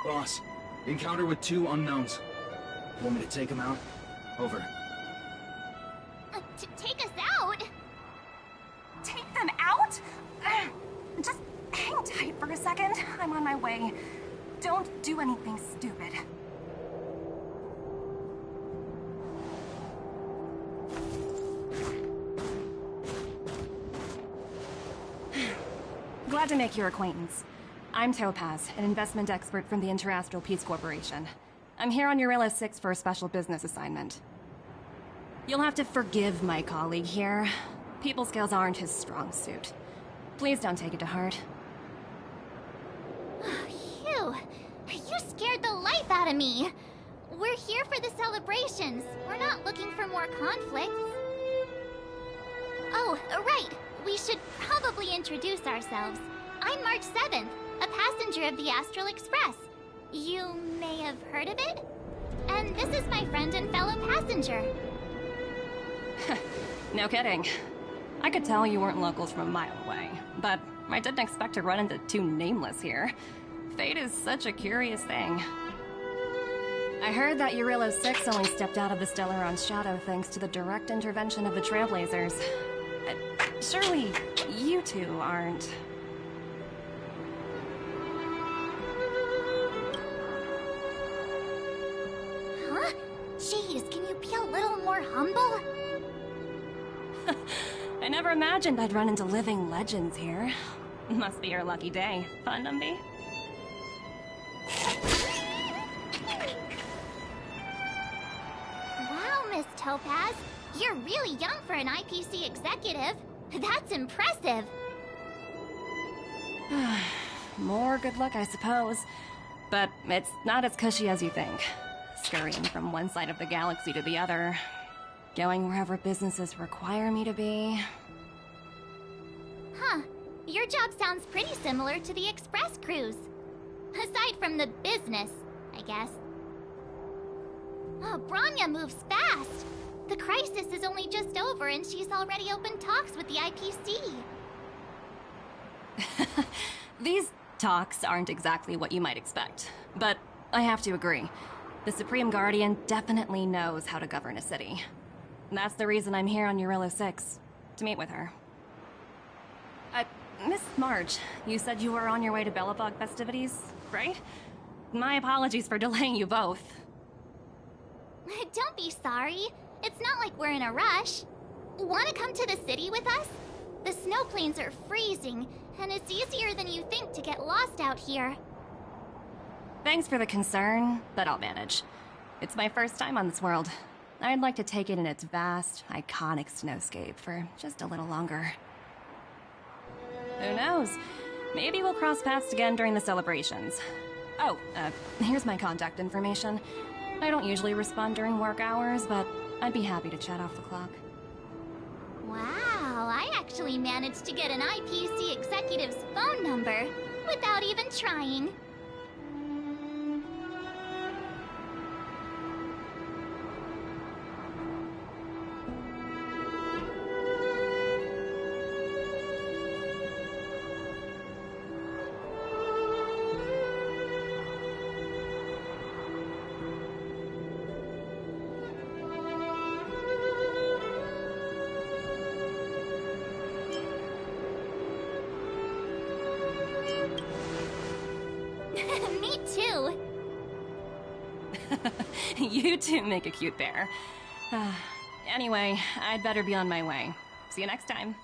Boss, encounter with 2 unknowns. Want me to take them out? Over. Take us out? Take them out? Just hang tight for a second. I'm on my way. Don't do anything stupid. Glad to make your acquaintance. I'm Topaz, an investment expert from the Interastral Peace Corporation. I'm here on Eurilla 6 for a special business assignment. You'll have to forgive my colleague here. People skills aren't his strong suit. Please don't take it to heart. Phew. You scared the life out of me. We're here for the celebrations. We're not looking for more conflicts. Oh, right. We should probably introduce ourselves. I'm March 7th, a passenger of the Astral Express. You may have heard of it? And this is my friend and fellow passenger. No kidding. I could tell you weren't locals from a mile away, but I didn't expect to run into 2 nameless here. Fate is such a curious thing. I heard that Eurilla 6 only stepped out of the Stellaron's shadow thanks to the direct intervention of the Trailblazers. Surely, you 2 aren't... Huh? Jeez, can you be a little more humble? I never imagined I'd run into living legends here. Must be your lucky day, fun, Numby? Wow, Miss Topaz. You're really young for an IPC executive. That's impressive. More good luck, I suppose. But it's not as cushy as you think. Scurrying from one side of the galaxy to the other. Going wherever businesses require me to be. Huh. Your job sounds pretty similar to the express cruise. Aside from the business, I guess. Oh, Branya moves fast. The crisis is only just over and she's already opened talks with the IPC. These talks aren't exactly what you might expect. But I have to agree. The Supreme Guardian definitely knows how to govern a city. That's the reason I'm here on Eurilla 6, to meet with her. Miss March, you said you were on your way to Belobog festivities, right? My apologies for delaying you both. Don't be sorry. It's not like we're in a rush. Want to come to the city with us? The snow plains are freezing, and it's easier than you think to get lost out here. Thanks for the concern, but I'll manage. It's my first time on this world. I'd like to take it in its vast, iconic snowscape for just a little longer. Who knows? Maybe we'll cross paths again during the celebrations. Oh, here's my contact information. I don't usually respond during work hours, but I'd be happy to chat off the clock. Wow, I actually managed to get an IPC executive's phone number without even trying. Me too. You two make a cute pair. Anyway, I'd better be on my way. See you next time.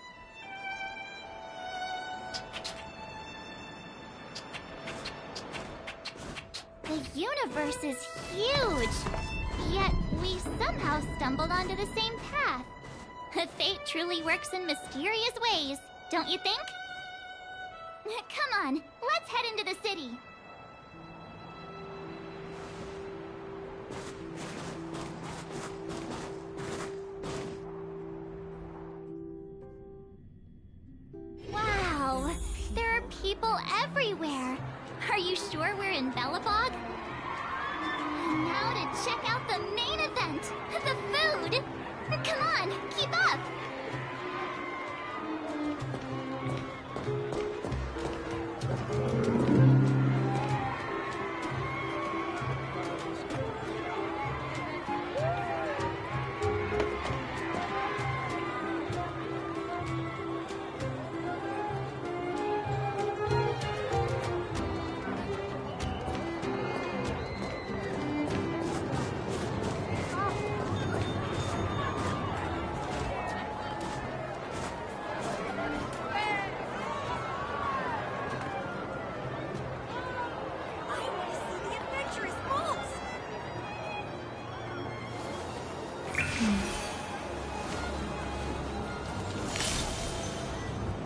The universe is huge, yet we somehow stumbled onto the same path. Fate truly works in mysterious ways, don't you think? Come on, let's head into the city. Wow, there are people everywhere. Are you sure we're in Belobog? And now to check out the main event, the food. Come on, keep up.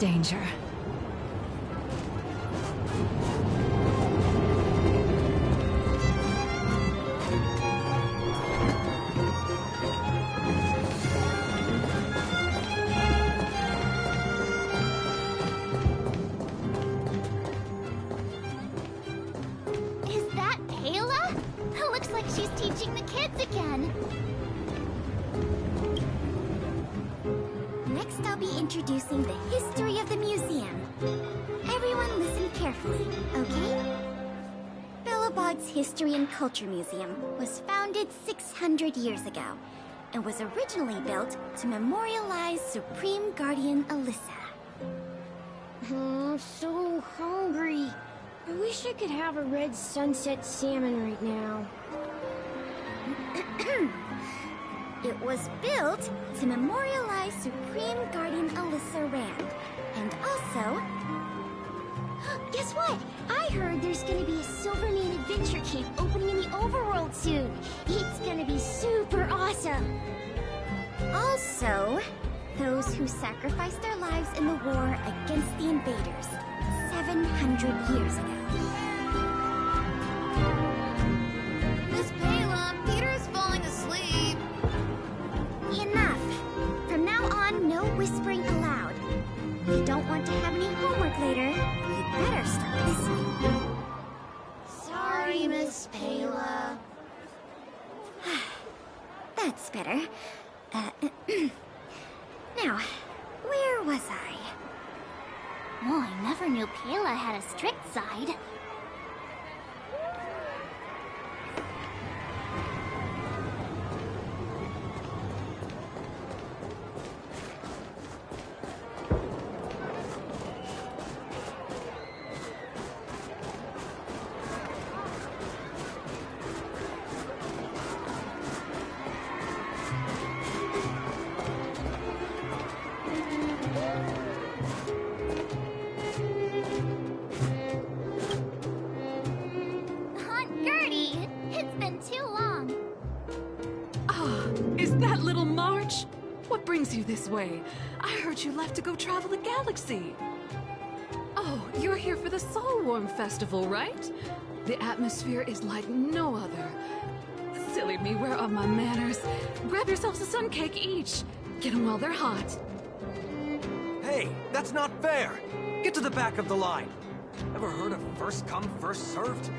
danger. Is that Ayla? Looks like she's teaching the kids again. Next, I'll be introducing the history of the museum. Everyone listen carefully, okay? Bellabog's History and Culture Museum was founded 600 years ago and was originally built to memorialize Supreme Guardian Alyssa. I'm so hungry. I wish I could have a red sunset salmon right now. It was built to memorialize Supreme Guardian Alyssa Rand, and also... Guess what? I heard there's gonna be a Silvermane adventure camp opening in the overworld soon. It's gonna be super awesome. Also, those who sacrificed their lives in the war against the invaders 700 years ago. Miss Payla, Peter's falling asleep. Enough! From now on, no whispering aloud. If you don't want to have any homework later, you'd better start listening. Sorry, Miss Payla. That's better. Now, where was I? Oh, I never knew Payla had a strict side. You this way. I heard you left to go travel the galaxy. Oh, you're here for the Soulworm Festival, right? The atmosphere is like no other. Silly me, where are my manners? Grab yourselves a sun cake each. Get them while they're hot. Hey, that's not fair! Get to the back of the line! Ever heard of first come, first served?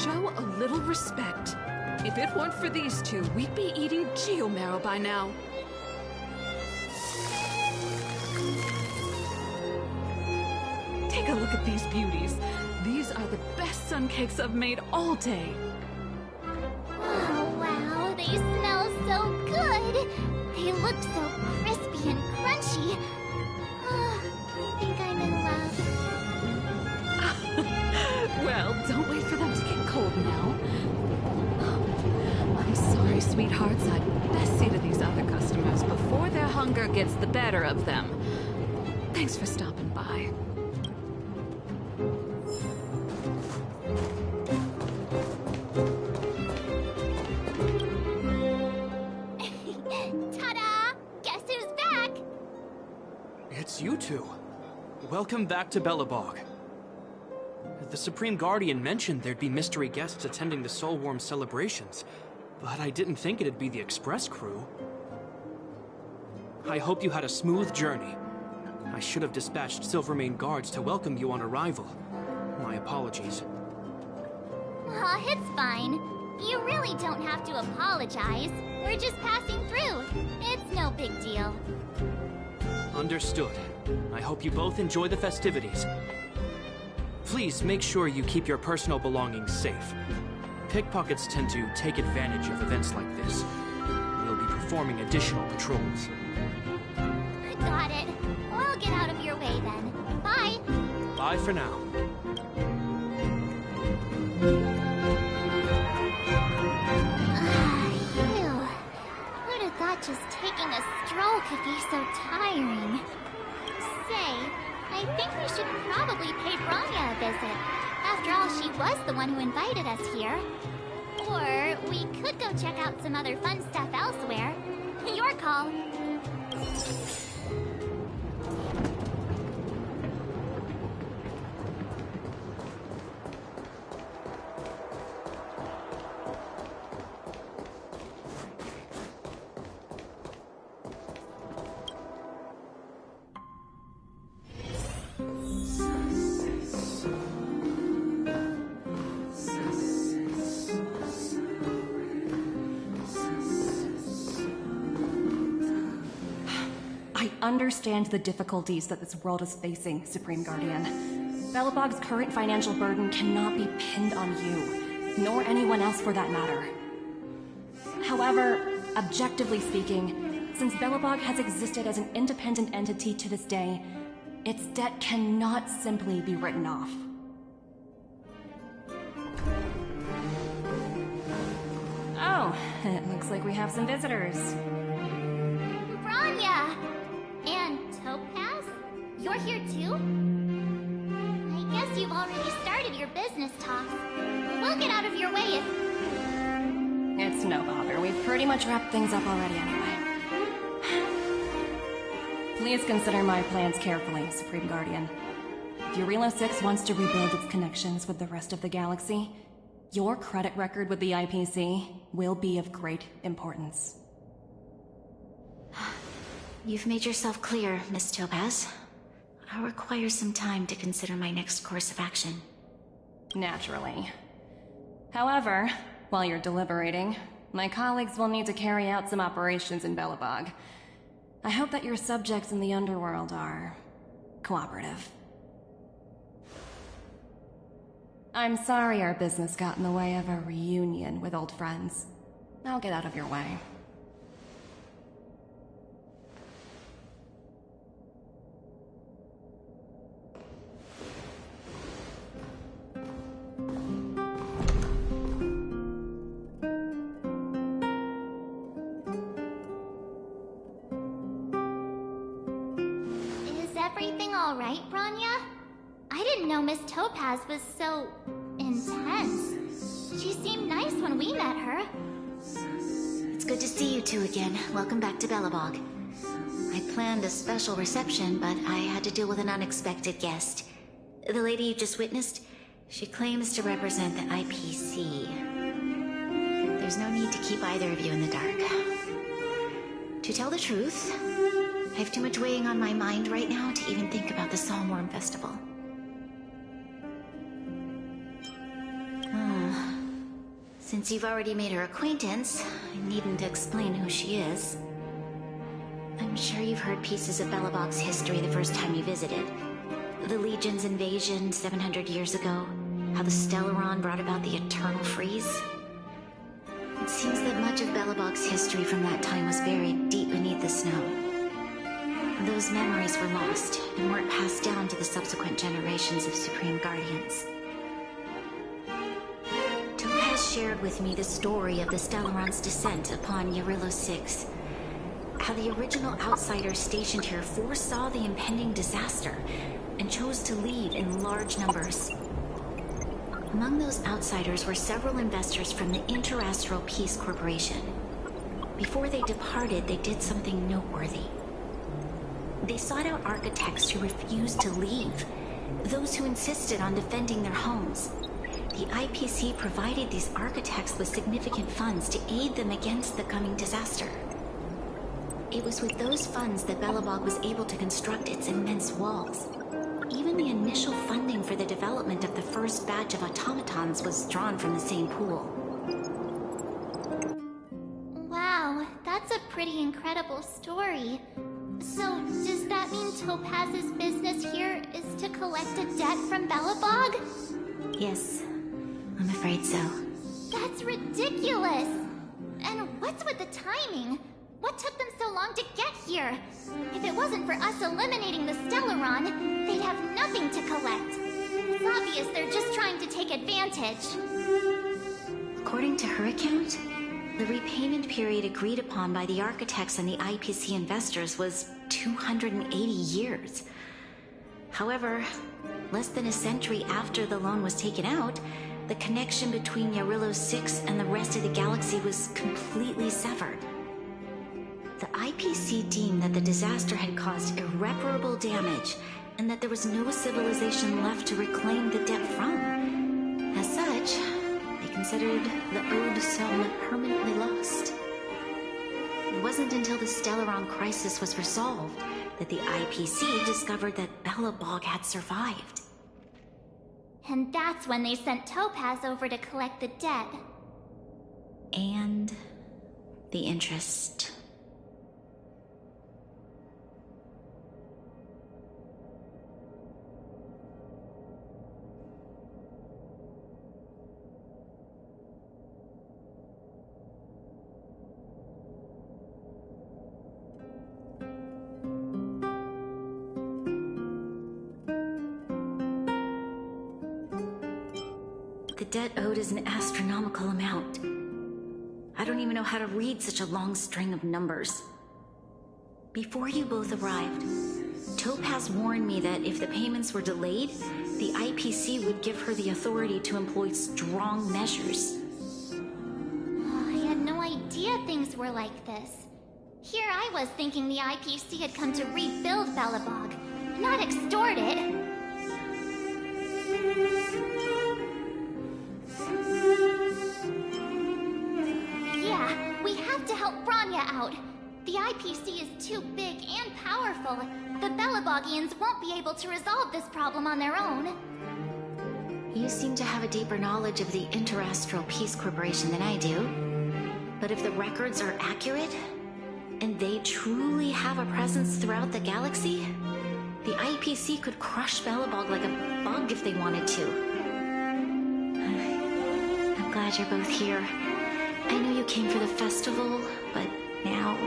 Show a little respect. If it weren't for these two, we'd be eating geomarrow by now. Take a look at these beauties. These are the best sun cakes I've made all day. Oh, wow, they smell so good! They look so crispy and crunchy. I think I'm in love. Well, don't wait for them to get cold now. I'm sorry, sweethearts. I'd best see to these other customers before their hunger gets the better of them. Thanks for stopping by. Ta-da! Guess who's back? It's you two. Welcome back to Belobog. The Supreme Guardian mentioned there'd be mystery guests attending the Soulworm celebrations, but I didn't think it'd be the Express crew. I hope you had a smooth journey. I should have dispatched Silvermane guards to welcome you on arrival. My apologies. Aw, it's fine. You really don't have to apologize. We're just passing through. It's no big deal. Understood. I hope you both enjoy the festivities. Please make sure you keep your personal belongings safe. Pickpockets tend to take advantage of events like this. We'll be performing additional patrols. Got it. I'll get out of your way then. Bye. Bye for now. Phew. Who'd have thought just taking a stroll could be so tiring? Say, I think we should probably pay Branya a visit. After all, she was the one who invited us here. Or we could go check out some other fun stuff elsewhere. Your call. understand the difficulties that this world is facing, Supreme Guardian. Belobog's current financial burden cannot be pinned on you, nor anyone else for that matter. However, objectively speaking, since Belobog has existed as an independent entity to this day, its debt cannot simply be written off. Oh, it looks like we have some visitors. Branya! And Topaz? You're here too? I guess you've already started your business talks. We'll get out of your way if... It's no bother. We've pretty much wrapped things up already anyway. Please consider my plans carefully, Supreme Guardian. If Eurilo 6 wants to rebuild its connections with the rest of the galaxy, your credit record with the IPC will be of great importance. You've made yourself clear, Miss Topaz. I'll require some time to consider my next course of action. Naturally. However, while you're deliberating, my colleagues will need to carry out some operations in Belobog. I hope that your subjects in the underworld are cooperative. I'm sorry our business got in the way of a reunion with old friends. I'll get out of your way. Is everything alright, Branya? I didn't know Miss Topaz was so... intense. She seemed nice when we met her. It's good to see you two again. Welcome back to Belobog. I planned a special reception, but I had to deal with an unexpected guest. The lady you just witnessed, she claims to represent the IPC. There's no need to keep either of you in the dark. To tell the truth, I have too much weighing on my mind right now to even think about the Saltworm Festival. Since you've already made her acquaintance, I needn't explain who she is. I'm sure you've heard pieces of Belobog's history the first time you visited. The Legion's invasion 700 years ago, how the Stellaron brought about the Eternal Freeze. It seems that much of Belobog's history from that time was buried deep beneath the snow. Those memories were lost and weren't passed down to the subsequent generations of Supreme Guardians. Shared with me the story of the Stellaron's descent upon Eurilo 6. How the original outsiders stationed here foresaw the impending disaster and chose to leave in large numbers. Among those outsiders were several investors from the Interastral Peace Corporation. Before they departed, they did something noteworthy. They sought out architects who refused to leave, those who insisted on defending their homes. The IPC provided these architects with significant funds to aid them against the coming disaster. It was with those funds that Belobog was able to construct its immense walls. Even the initial funding for the development of the first batch of automatons was drawn from the same pool. Wow, that's a pretty incredible story. So, does that mean Topaz's business here is to collect a debt from Belobog? Yes, I'm afraid so. That's ridiculous! And what's with the timing? What took them so long to get here? If it wasn't for us eliminating the Stellaron, they'd have nothing to collect. It's obvious they're just trying to take advantage. According to her account, the repayment period agreed upon by the architects and the IPC investors was 280 years. However, less than a century after the loan was taken out, the connection between Eurilo 6 and the rest of the galaxy was completely severed. The IPC deemed that the disaster had caused irreparable damage and that there was no civilization left to reclaim the debt from. As such, they considered the owed sum permanently lost. It wasn't until the Stellaron crisis was resolved that the IPC discovered that Belobog had survived. And that's when they sent Topaz over to collect the debt. And the interest. the debt owed is an astronomical amount. I don't even know how to read such a long string of numbers. Before you both arrived, Topaz warned me that if the payments were delayed, the IPC would give her the authority to employ strong measures. Oh, I had no idea things were like this. Here I was thinking the IPC had come to rebuild Belobog, not extort it. Yeah, we have to help Bronya out. The IPC is too big and powerful. The Belobogians won't be able to resolve this problem on their own. You seem to have a deeper knowledge of the Interastral Peace Corporation than I do. But if the records are accurate, and they truly have a presence throughout the galaxy, the IPC could crush Belobog like a bug if they wanted to. I'm glad you're both here. I know you came for the festival, but now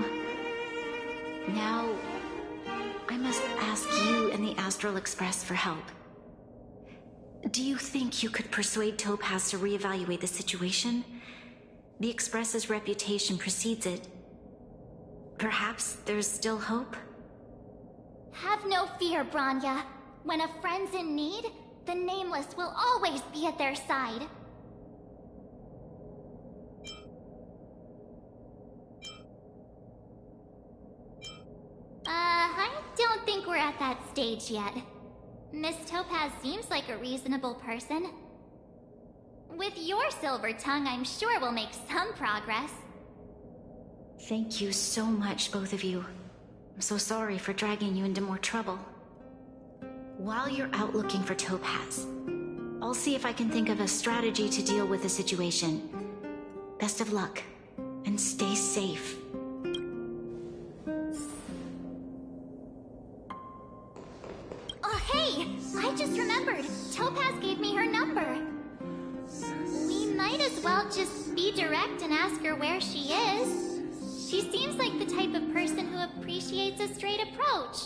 I must ask you and the Astral Express for help. Do you think you could persuade Topaz to reevaluate the situation? The Express's reputation precedes it. Perhaps there's still hope? Have no fear, Bronya. When a friend's in need, the Nameless will always be at their side. I don't think we're at that stage yet. Miss Topaz seems like a reasonable person. With your silver tongue, I'm sure we'll make some progress. Thank you so much, both of you. I'm so sorry for dragging you into more trouble. While you're out looking for Topaz, I'll see if I can think of a strategy to deal with the situation. Best of luck, and stay safe. Oh, hey! I just remembered. Topaz gave me her number. We might as well just be direct and ask her where she is. She seems like the type of person who appreciates a straight approach.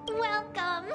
Welcome!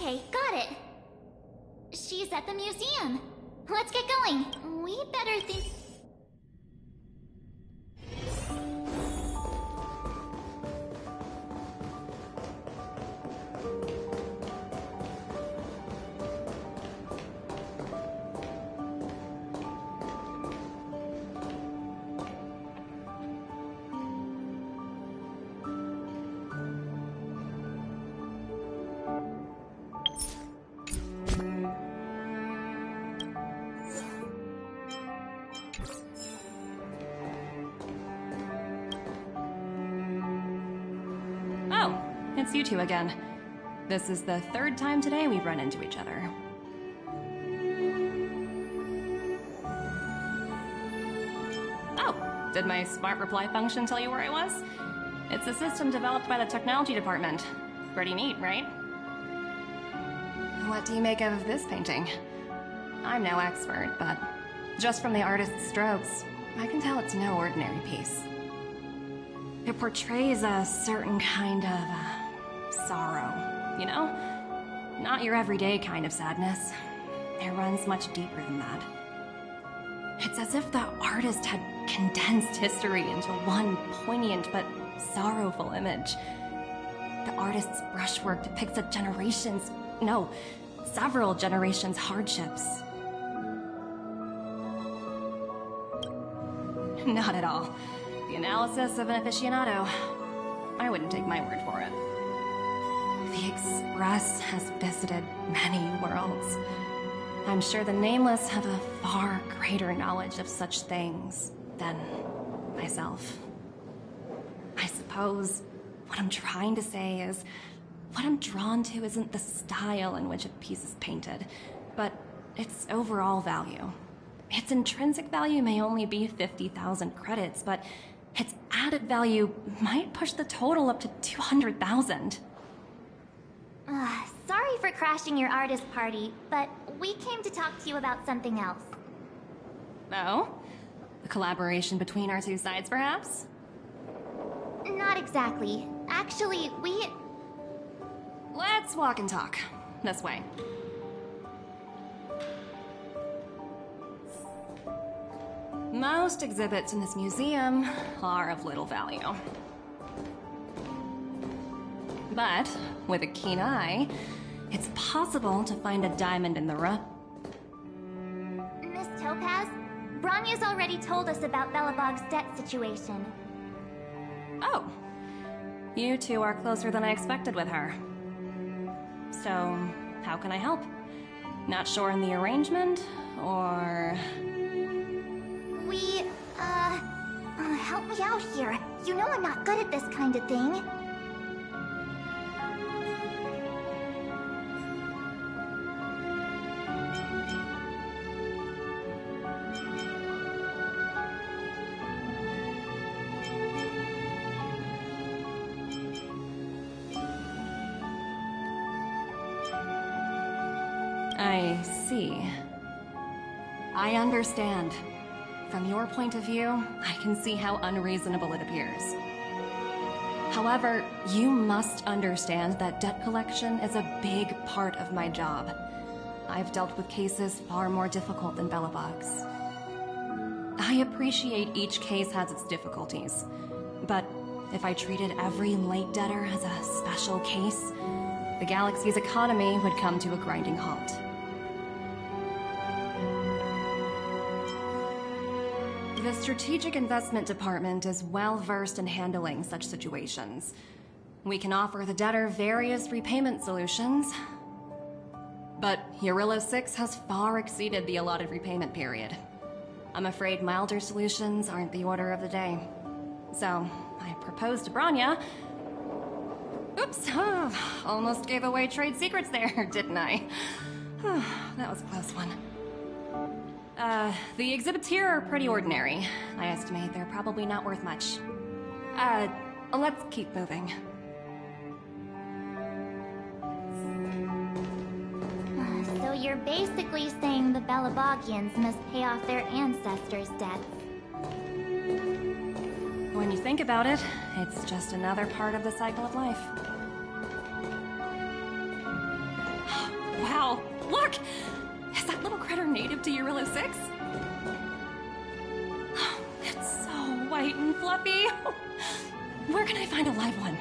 Okay, got it. She's at the museum. Let's get going. We better think... Oh, it's you two again. This is the third time today we've run into each other. Oh, did my smart reply function tell you where I was? It's a system developed by the technology department. Pretty neat, right? What do you make of this painting? I'm no expert, but just from the artist's strokes, I can tell it's no ordinary piece. It portrays a certain kind of sorrow, you know? Not your everyday kind of sadness. It runs much deeper than that. It's as if the artist had condensed history into one poignant but sorrowful image. The artist's brushwork depicts a several generations' hardships. Not at all. The analysis of an aficionado. I wouldn't take my word for it. The Express has visited many worlds. I'm sure the Nameless have a far greater knowledge of such things than myself. I suppose what I'm trying to say is, what I'm drawn to isn't the style in which a piece is painted, but its overall value. Its intrinsic value may only be 50,000 credits, but its added value might push the total up to 200,000. Sorry for crashing your artist party, but we came to talk to you about something else. Oh? A collaboration between our two sides, perhaps? Not exactly. Actually, Let's walk and talk. This way. Most exhibits in this museum are of little value. But with a keen eye, it's possible to find a diamond in the rough. Miss Topaz, Bronya's already told us about Belobog's debt situation. Oh. You two are closer than I expected with her. So, how can I help? Not sure in the arrangement, or... Help me out here. You know I'm not good at this kind of thing. I see. I understand. From your point of view, I can see how unreasonable it appears. However, you must understand that debt collection is a big part of my job. I've dealt with cases far more difficult than Belobog's. I appreciate each case has its difficulties, but if I treated every late debtor as a special case, the galaxy's economy would come to a grinding halt. The Strategic Investment Department is well versed in handling such situations. We can offer the debtor various repayment solutions, but Eurillo 6 has far exceeded the allotted repayment period. I'm afraid milder solutions aren't the order of the day. So, I proposed to Bronya. Oops, almost gave away trade secrets there, didn't I? That was a close one. The exhibits here are pretty ordinary. I estimate they're probably not worth much. Let's keep moving. So you're basically saying the Belabogians must pay off their ancestors' debts. When you think about it, it's just another part of the cycle of life. Wow, look! Is that little critter native to Eurillo 6? It's so white and fluffy. Where can I find a live one?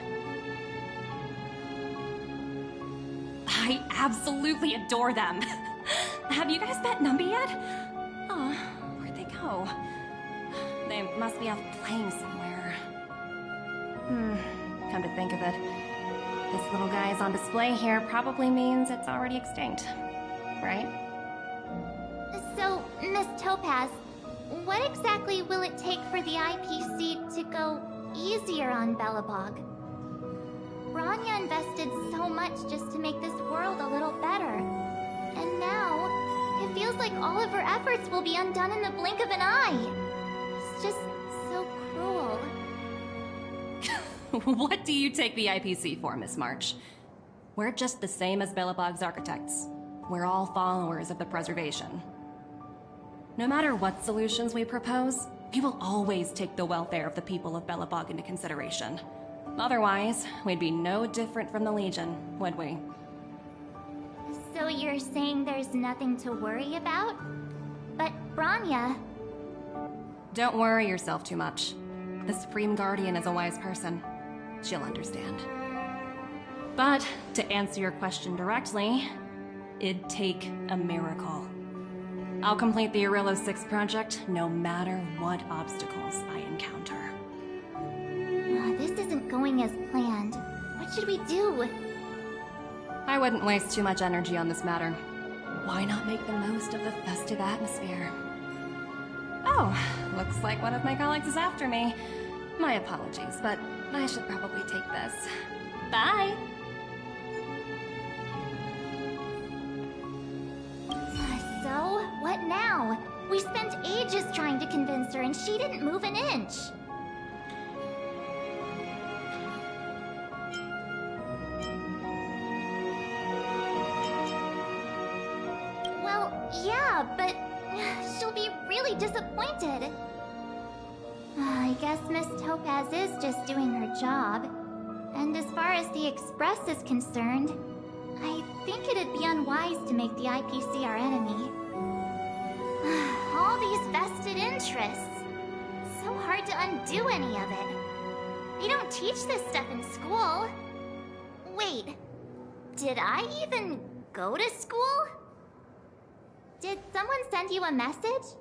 I absolutely adore them. Have you guys met Numby yet? Oh, where'd they go? They must be off playing somewhere. Come to think of it, this little guy's on display here probably means it's already extinct, right? So, Miss Topaz, what exactly will it take for the IPC to go easier on Belobog? Bronya invested so much just to make this world a little better. And now, it feels like all of her efforts will be undone in the blink of an eye. It's just so cruel. What do you take the IPC for, Miss March? We're just the same as Belobog's architects. We're all followers of the preservation. No matter what solutions we propose, we will always take the welfare of the people of Belobog into consideration. Otherwise, we'd be no different from the Legion, would we? So you're saying there's nothing to worry about? But Bronya... Don't worry yourself too much. The Supreme Guardian is a wise person. She'll understand. But, to answer your question directly, it'd take a miracle. I'll complete the Eurillo 6 project no matter what obstacles I encounter. This isn't going going as planned. What should we do? I wouldn't waste too much energy on this matter. Why not make the most of the festive atmosphere? Oh, looks like one of my colleagues is after me. My apologies, but I should probably take this. Bye! So, what now? We spent ages trying to convince her and she didn't move an inch. Well, yeah, but she'll be really disappointed. I guess Miss Topaz is just doing her job. And as far as the Express is concerned, I think it'd be unwise to make the IPC our enemy. All these vested interests. So hard to undo any of it. They don't teach this stuff in school. Wait, did I even go to school? Did someone send you a message?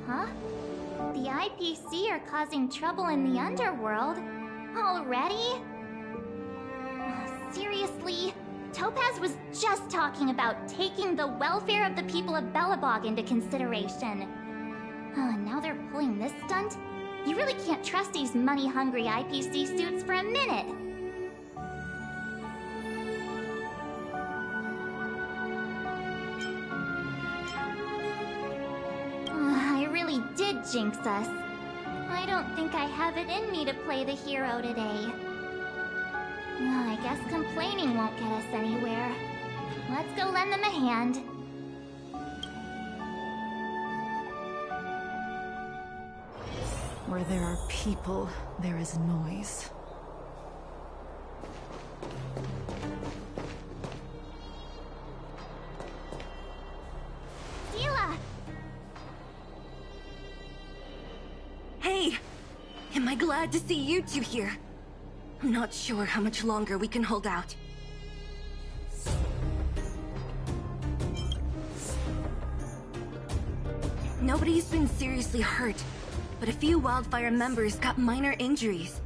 Huh? The IPC are causing trouble in the underworld? Already? Seriously? Topaz was just talking about taking the welfare of the people of Belobog into consideration. And now they're pulling this stunt? You really can't trust these money-hungry IPC suits for a minute. I really did jinx us. I don't think I have it in me to play the hero today. I guess complaining won't get us anywhere. Let's go lend them a hand. Where there are people, there is noise. Sela! Hey! Am I glad to see you two here? I'm not sure how much longer we can hold out. Nobody's been seriously hurt, but a few Wildfire members got minor injuries.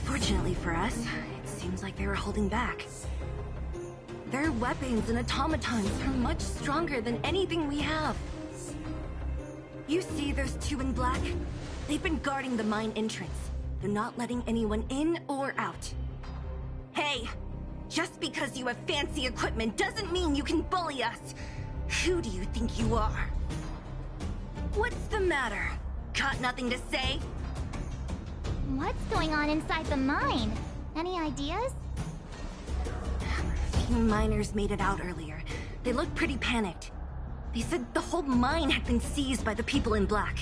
Fortunately for us, it seems like they were holding back. Their weapons and automatons are much stronger than anything we have. You see those two in black? They've been guarding the mine entrance. They're not letting anyone in or out. Hey! Just because you have fancy equipment doesn't mean you can bully us! Who do you think you are? What's the matter? Got nothing to say? What's going on inside the mine? Any ideas? A few miners made it out earlier. They looked pretty panicked. They said the whole mine had been seized by the people in black.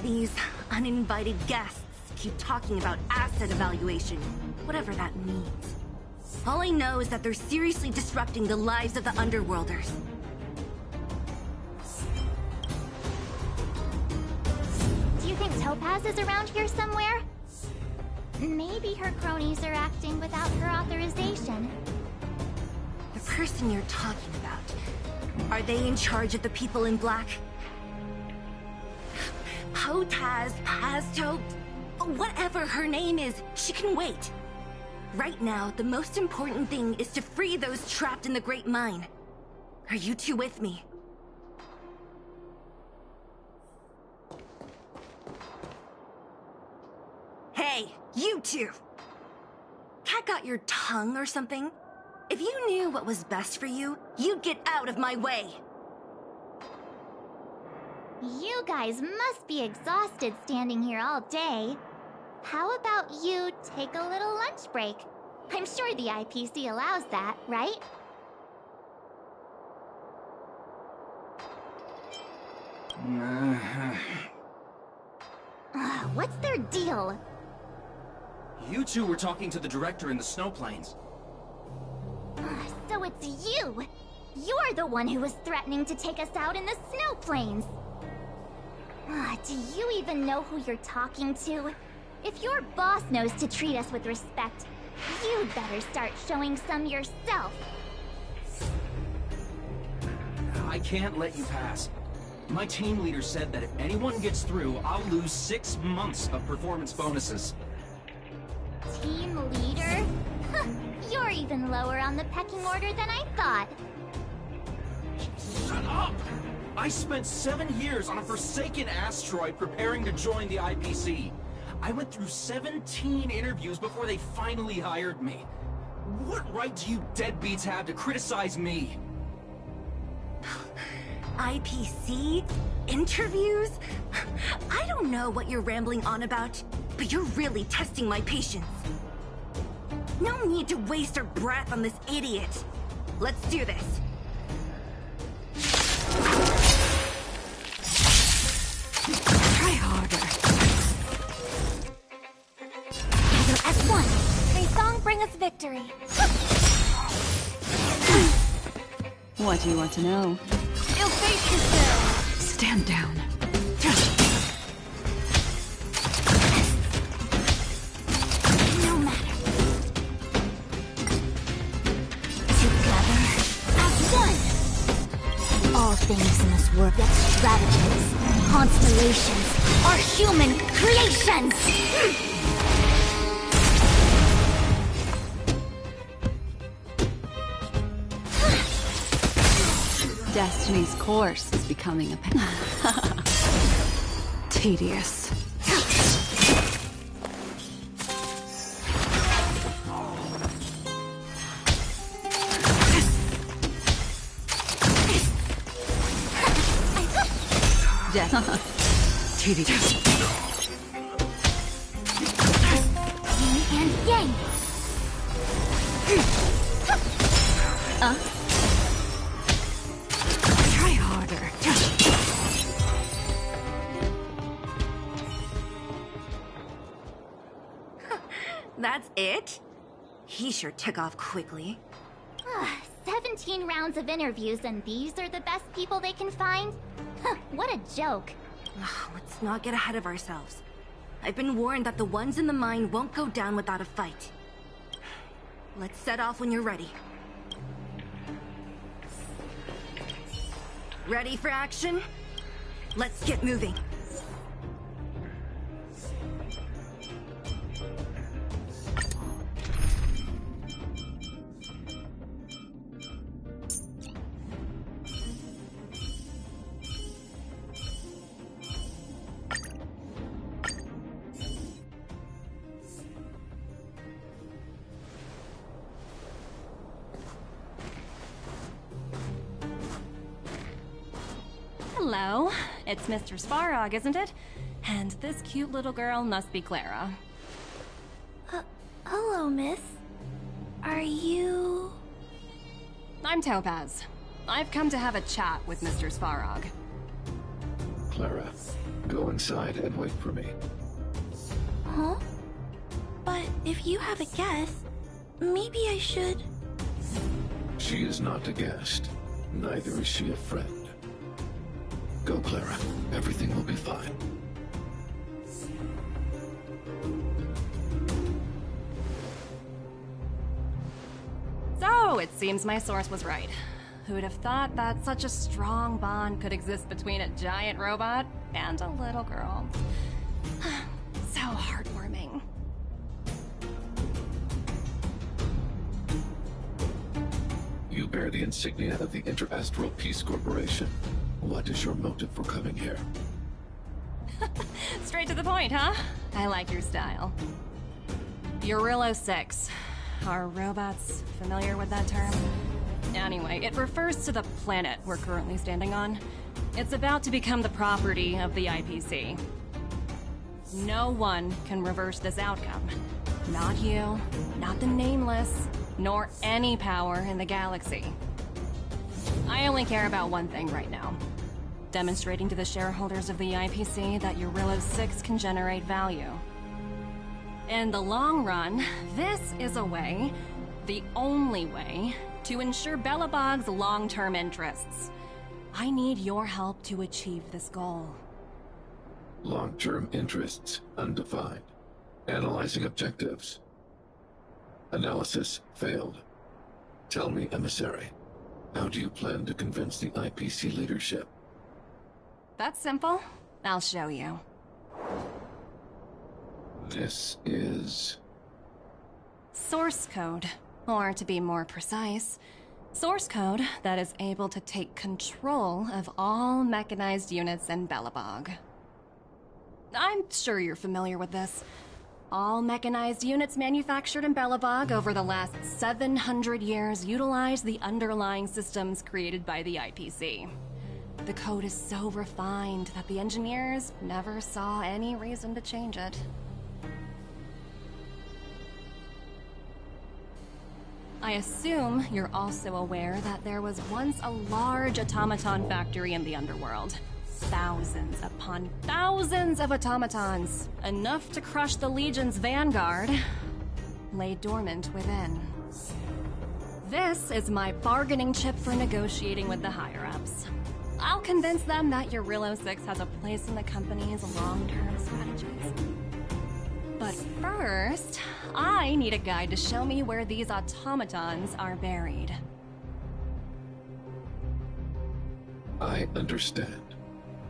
These uninvited guests keep talking about asset evaluation, whatever that means. All I know is that they're seriously disrupting the lives of the Underworlders. Do you think Topaz is around here somewhere? Maybe her cronies are acting without her authorization. The person you're talking about, are they in charge of the people in black? Potaz, Pazto, whatever her name is, she can wait. Right now, the most important thing is to free those trapped in the Great Mine. Are you two with me? Hey, you two! Cat got your tongue or something? If you knew what was best for you, you'd get out of my way! You guys must be exhausted standing here all day. How about you take a little lunch break? I'm sure the IPC allows that, right? What's their deal? You two were talking to the director in the snow plains. So it's you! You're the one who was threatening to take us out in the snow plains! Do you even know who you're talking to? If your boss knows to treat us with respect, you'd better start showing some yourself. I can't let you pass. My team leader said that if anyone gets through, I'll lose 6 months of performance bonuses. Team leader? You're even lower on the pecking order than I thought. Shut up! I spent 7 years on a forsaken asteroid preparing to join the IPC. I went through 17 interviews before they finally hired me. What right do you deadbeats have to criticize me? IPC? Interviews? I don't know what you're rambling on about, but you're really testing my patience. No need to waste our breath on this idiot. Let's do this. Try harder. Together as one. May song bring us victory. What do you want to know? Ill fate yourself! Stand down. No matter. Together as one. All things in this world, extravagance, constellations, are human creations! Destiny's course is becoming a tedious. Tedious. Yin and yang. Try harder. That's it? He sure took off quickly. 17 rounds of interviews and these are the best people they can find? What a joke. Let's not get ahead of ourselves. I've been warned that the ones in the mine won't go down without a fight. Let's set off when you're ready. Ready for action? Let's get moving. Hello, it's Mr. Svarog, isn't it? And this cute little girl must be Clara. Hello, miss. Are you... I'm Topaz. I've come to have a chat with Mr. Svarog. Clara, go inside and wait for me. Huh? But if you have a guess, maybe I should... She is not a guest. Neither is she a friend. Go, Clara. Everything will be fine. So, it seems my source was right. Who'd have thought that such a strong bond could exist between a giant robot and a little girl? So heartwarming. You bear the insignia of the Interastral Peace Corporation. What is your motive for coming here? Straight to the point, huh? I like your style. Eurillo 6. Are robots familiar with that term? Anyway, it refers to the planet we're currently standing on. It's about to become the property of the IPC. No one can reverse this outcome. Not you, not the Nameless, nor any power in the galaxy. I only care about one thing right now. Demonstrating to the shareholders of the IPC that Eurillo 6 can generate value. In the long run, this is a way, the only way, to ensure Belobog's long-term interests. I need your help to achieve this goal. Long-term interests undefined. Analyzing objectives. Analysis failed. Tell me, Emissary, how do you plan to convince the IPC leadership? That's simple. I'll show you. This is... Source code. Or to be more precise, source code that is able to take control of all mechanized units in Belobog. I'm sure you're familiar with this. All mechanized units manufactured in Belobog over the last 700 years utilize the underlying systems created by the IPC. The code is so refined that the engineers never saw any reason to change it. I assume you're also aware that there was once a large automaton factory in the underworld. Thousands upon thousands of automatons, enough to crush the Legion's vanguard, lay dormant within. This is my bargaining chip for negotiating with the higher-ups. I'll convince them that Eurillo 6 has a place in the company's long-term strategies. But first, I need a guide to show me where these automatons are buried. I understand.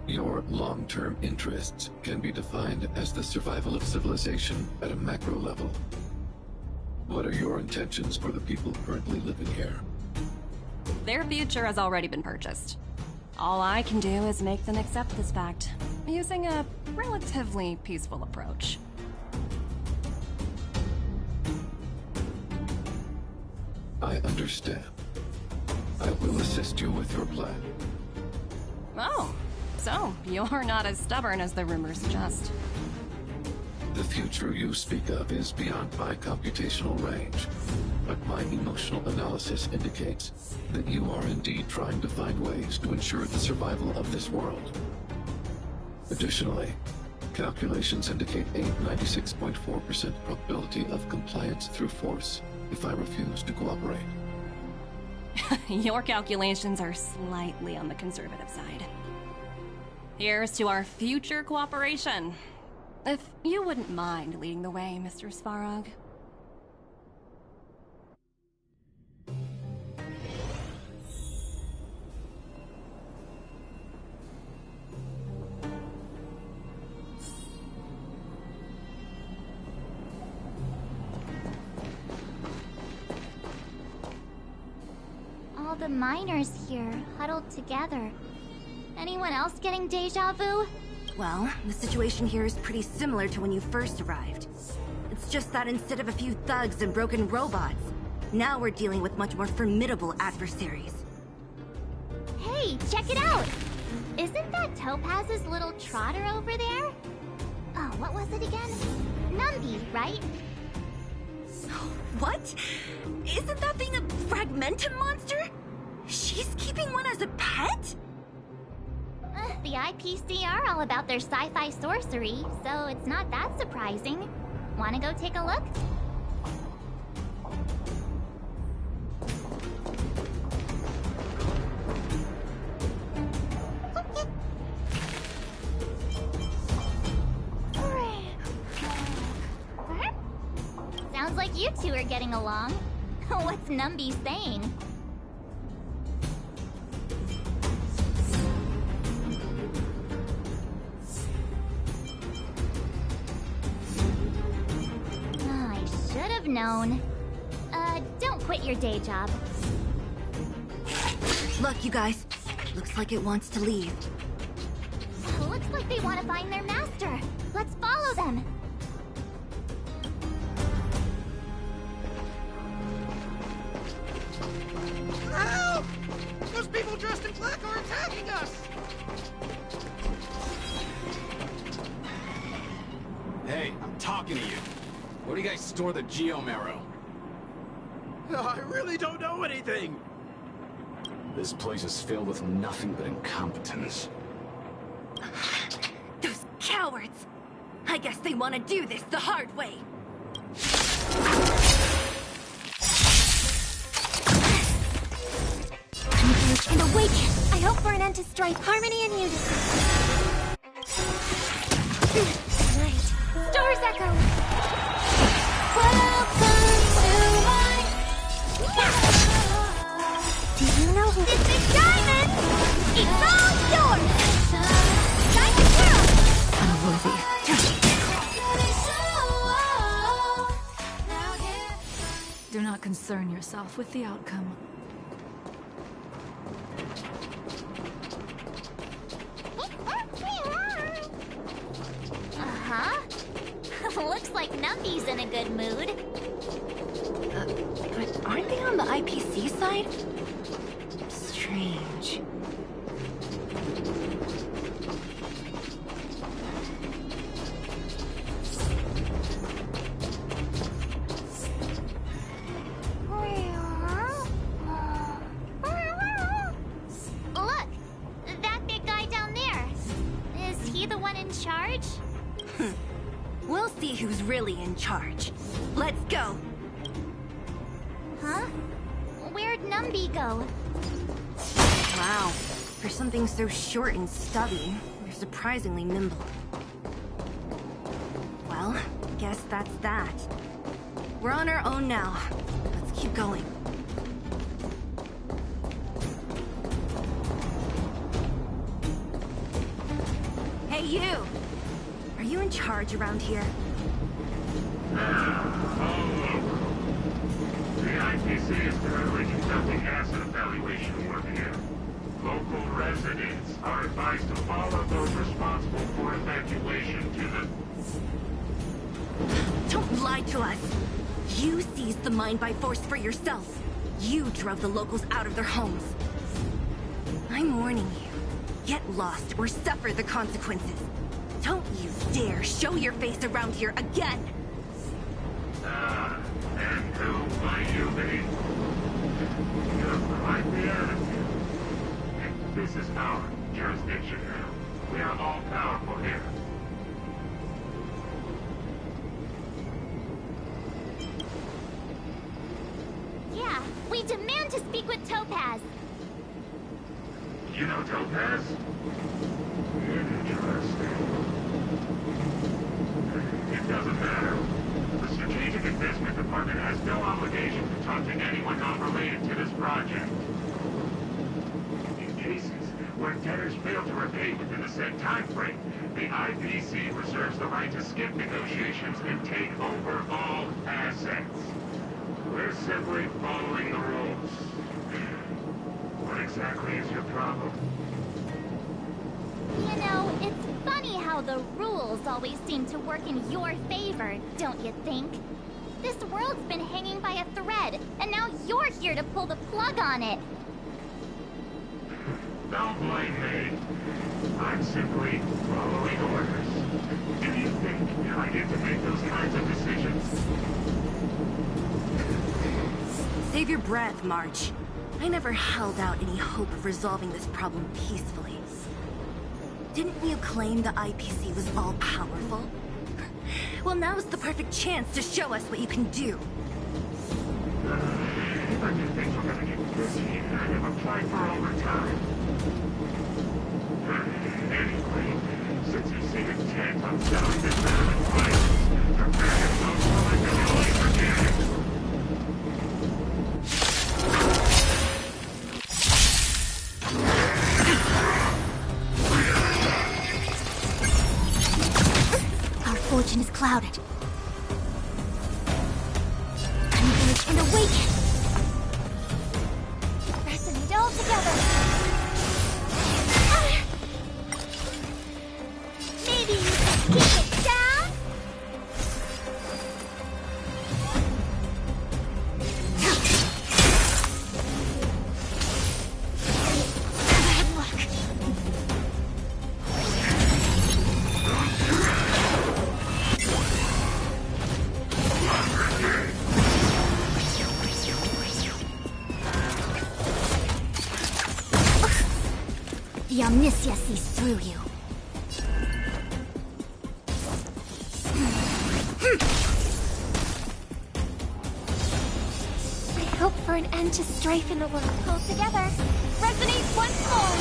Your long-term interests can be defined as the survival of civilization at a macro level. What are your intentions for the people currently living here? Their future has already been purchased. All I can do is make them accept this fact, using a relatively peaceful approach. I understand. I will assist you with your plan. Oh, so you're not as stubborn as the rumors suggest. The future you speak of is beyond my computational range, but my emotional analysis indicates that you are indeed trying to find ways to ensure the survival of this world. Additionally, calculations indicate a 96.4% probability of compliance through force if I refuse to cooperate. Your calculations are slightly on the conservative side. Here's to our future cooperation. If you wouldn't mind leading the way, Mr. Svarog. All the miners here, huddled together. Anyone else getting deja vu? Well, the situation here is pretty similar to when you first arrived. It's just that instead of a few thugs and broken robots, now we're dealing with much more formidable adversaries. Hey, check it out! Isn't that Topaz's little trotter over there? Oh, what was it again? Numby, right? What? Isn't that thing a fragmentum monster? She's keeping one as a pet? The IPC are all about their sci-fi sorcery, so it's not that surprising. Wanna go take a look? Sounds like you two are getting along. What's Numby saying? Known. Don't quit your day job. Look, you guys. Looks like it wants to leave. Looks like they want to find their master. Let's follow them. Help! Those people dressed in black are attacking us! talking to you. Where do you guys store the Geomarrow? I really don't know anything! This place is filled with nothing but incompetence. Those cowards! I guess they want to do this the hard way. Converge and awaken! I hope for an end to strife, harmony, and unity. Right. Stars echo! Welcome to my... Do you know who... This is Diamond! It's all yours! Diamond Girl! Unworthy. Do not concern yourself with the outcome. Uh-huh. Looks like Numby's in a good mood. But aren't they on the IPC side? Strange. Look! That big guy down there. Is he the one in charge? We'll see who's really in charge. Let's go! Huh? Where'd Numby go? Wow. For something so short and stubby, they're surprisingly nimble. Well, guess that's that. We're on our own now. Let's keep going. Hey, you! Are you in charge around here? The IPC is currently conducting asset evaluation work here. Local residents are advised to follow those responsible for evacuation to the... Don't lie to us! You seized the mine by force for yourself. You drove the locals out of their homes. I'm warning you. Get lost or suffer the consequences. Don't you dare show your face around here again! And who might you be? You're quite the attitude. This is our jurisdiction now. We are all powerful here. Yeah, we demand to speak with Topaz. You know Topaz? Interesting. It doesn't matter. The Strategic Investment Department has no obligation to talk to anyone not related to this project. In cases where debtors fail to repay within a set time frame, the IPC reserves the right to skip negotiations and take over all assets. We're simply following the rules. What exactly is your problem? You know, it's funny how the rules always seem to work in your favor, don't you think? This world's been hanging by a thread, and now you're here to pull the plug on it. Don't blame me. I'm simply following orders. Do you think I get to make those kinds of decisions? Save your breath, March. I never held out any hope of resolving this problem peacefully. Didn't you claim the IPC was all-powerful? Well, now's the perfect chance to show us what you can do. If I knew things were gonna get busy, I'd have applied for overtime. Anyway, since you seem intent on selling this matter of violence, prepare yourself for my delay again. Our fortune is clouded. Converge and awaken! Resonate all together! Maybe you can keep it down? Bad luck. Nisya sees through you. I hope for an end to strife in the world. Pull together. Resonate once more.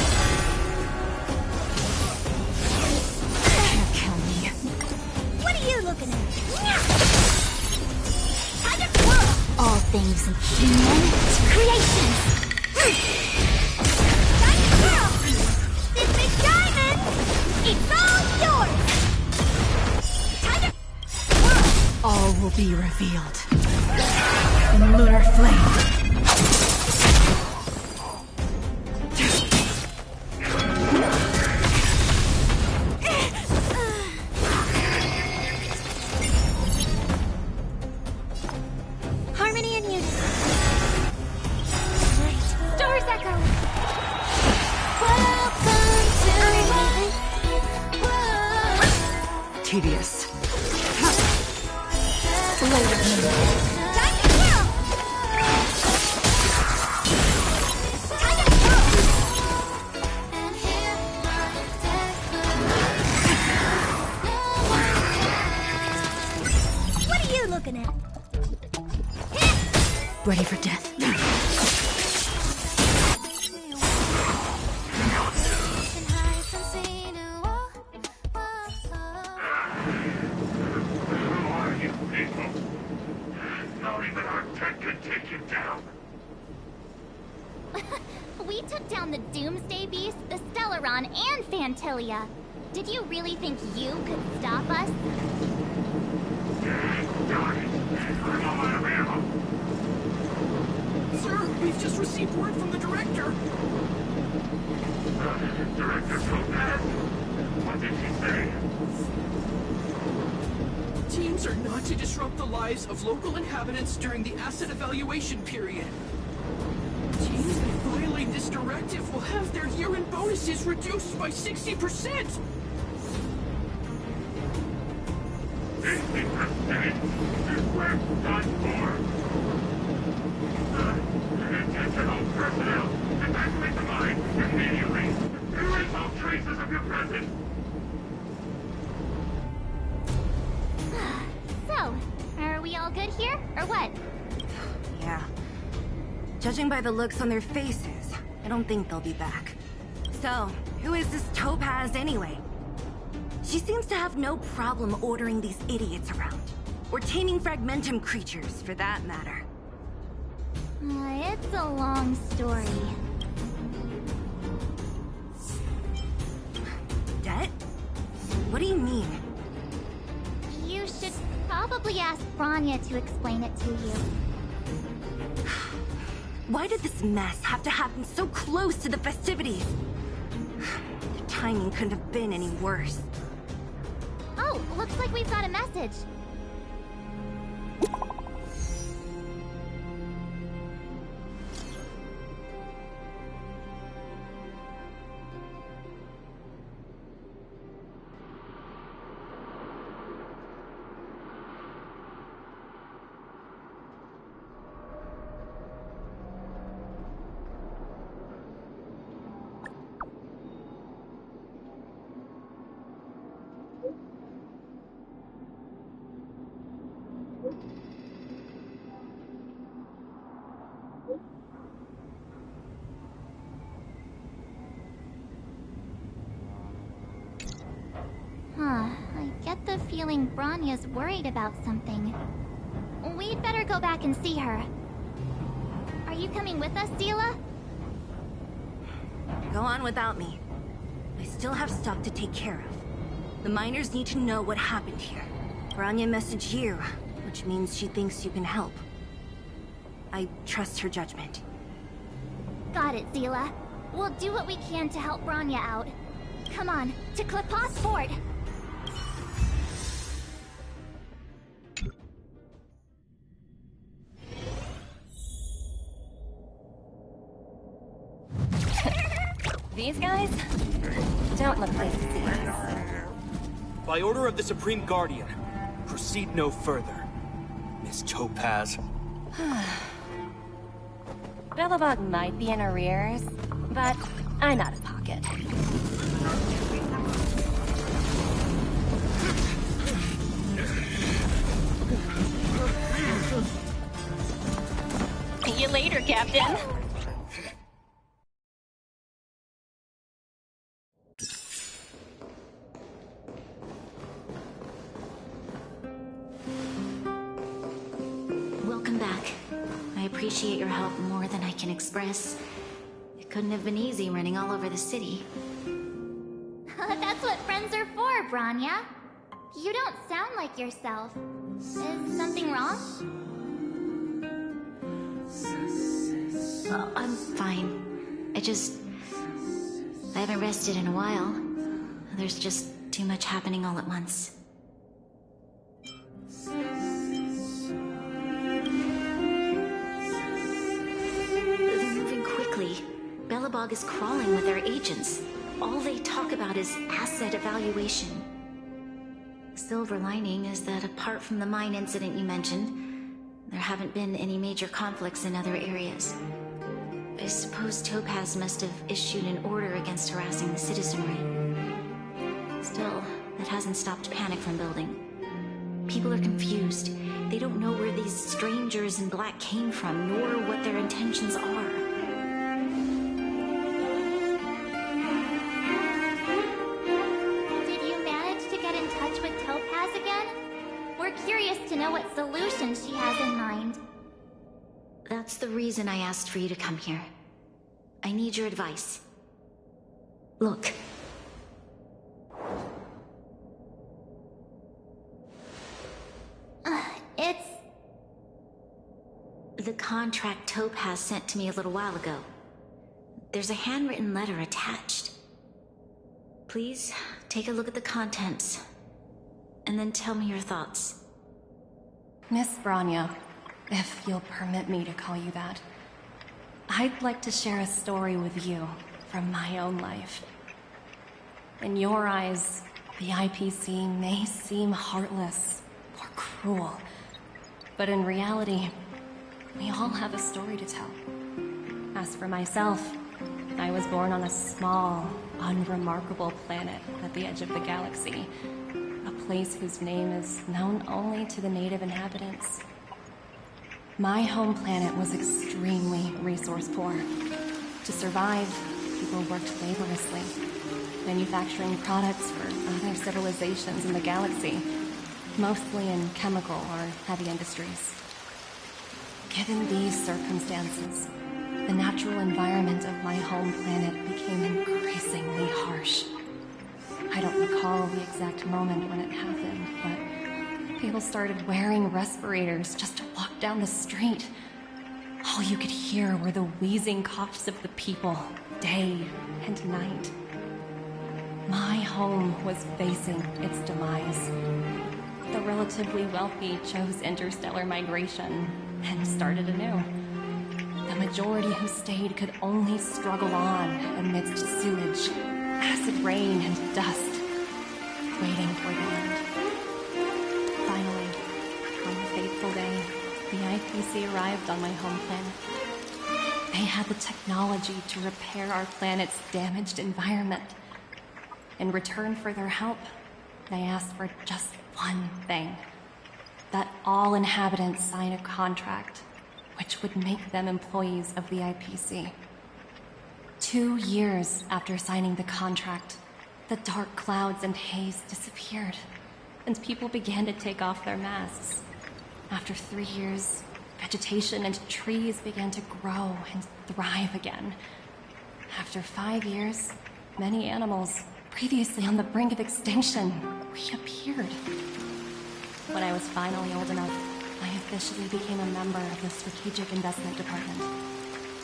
Kill me. What are you looking at? Time to twirl. All things human creations. Time to twirl. This big diamond, it's all yours. Time to twirl. All will be revealed. In lunar flame. Harmony and unity. Right. Stars echo. Welcome to Tedious. Time to twirl. Time to twirl. What are you looking at? Ready for death. Who are you people? Not even our tech could take you down. We took down the Doomsday Beast, the Stellaron, and Fantilia. Did you really think you could stop us? Darn it. I'm all out of ammo. Sir, we've just received word from the director. Director Topaz? What did she say? Teams are not to disrupt the lives of local inhabitants during the asset evaluation period. Teams that violate this directive will have their year-end bonuses reduced by 60%! 60%? We're done for. Intentional personnel, evacuate the mine immediately. Erase all traces of your presence. So, are we all good here, or what? Yeah. Judging by the looks on their faces, I don't think they'll be back. So, who is this Topaz anyway? She seems to have no problem ordering these idiots around. Or taming fragmentum creatures, for that matter. It's a long story. Det? What do you mean? You should probably ask Branya to explain it to you. Why did this mess have to happen so close to the festivities? The timing couldn't have been any worse. Oh, looks like we've got a message. I get the feeling Branya's worried about something. We'd better go back and see her. Are you coming with us, Seela? Go on without me. I still have stuff to take care of. The miners need to know what happened here. Branya messaged you, which means she thinks you can help. I trust her judgment. Got it, Seela. We'll do what we can to help Branya out. Come on, to Klipoth Fort! These guys don't look like thieves. By order of the Supreme Guardian, proceed no further, Miss Topaz. Billabong might be in arrears, but I'm out of pocket. pocket. See you later, Captain. Welcome back. I appreciate your help more than I can express. It couldn't have been easy running all over the city. That's what friends are for, Branya. You don't sound like yourself. Is something wrong? Oh, I'm fine. I haven't rested in a while. There's just too much happening all at once. They're moving quickly. Belobog is crawling with their agents. All they talk about is asset evaluation. The silver lining is that apart from the mine incident you mentioned, there haven't been any major conflicts in other areas. I suppose Topaz must have issued an order against harassing the citizenry. Still, that hasn't stopped panic from building. People are confused. They don't know where these strangers in black came from, nor what their intentions are. Did you manage to get in touch with Topaz again? We're curious to know what solution she has in mind. That's the reason I asked for you to come here. I need your advice. Look. It's... The contract Topaz sent to me a little while ago. There's a handwritten letter attached. Please, take a look at the contents, and then tell me your thoughts. Miss Branya, if you'll permit me to call you that, I'd like to share a story with you from my own life. In your eyes, the IPC may seem heartless or cruel, but in reality, we all have a story to tell. As for myself, I was born on a small, unremarkable planet at the edge of the galaxy, a place whose name is known only to the native inhabitants. My home planet was extremely resource poor. To survive, people worked laboriously, manufacturing products for other civilizations in the galaxy, mostly in chemical or heavy industries. Given these circumstances, the natural environment of my home planet became increasingly harsh. I don't recall the exact moment when it happened, but people started wearing respirators just to walk down the street. All you could hear were the wheezing coughs of the people, day and night. My home was facing its demise. The relatively wealthy chose interstellar migration and started anew. The majority who stayed could only struggle on amidst sewage, acid rain, and dust, waiting for the end. Finally, on a fateful day, the IPC arrived on my home planet. They had the technology to repair our planet's damaged environment. In return for their help, they asked for just one thing: that all inhabitants sign a contract which would make them employees of the IPC. 2 years after signing the contract, the dark clouds and haze disappeared, and people began to take off their masks. After 3 years, vegetation and trees began to grow and thrive again. After 5 years, many animals, previously on the brink of extinction, reappeared. When I was finally old enough, I officially became a member of the Strategic Investment Department.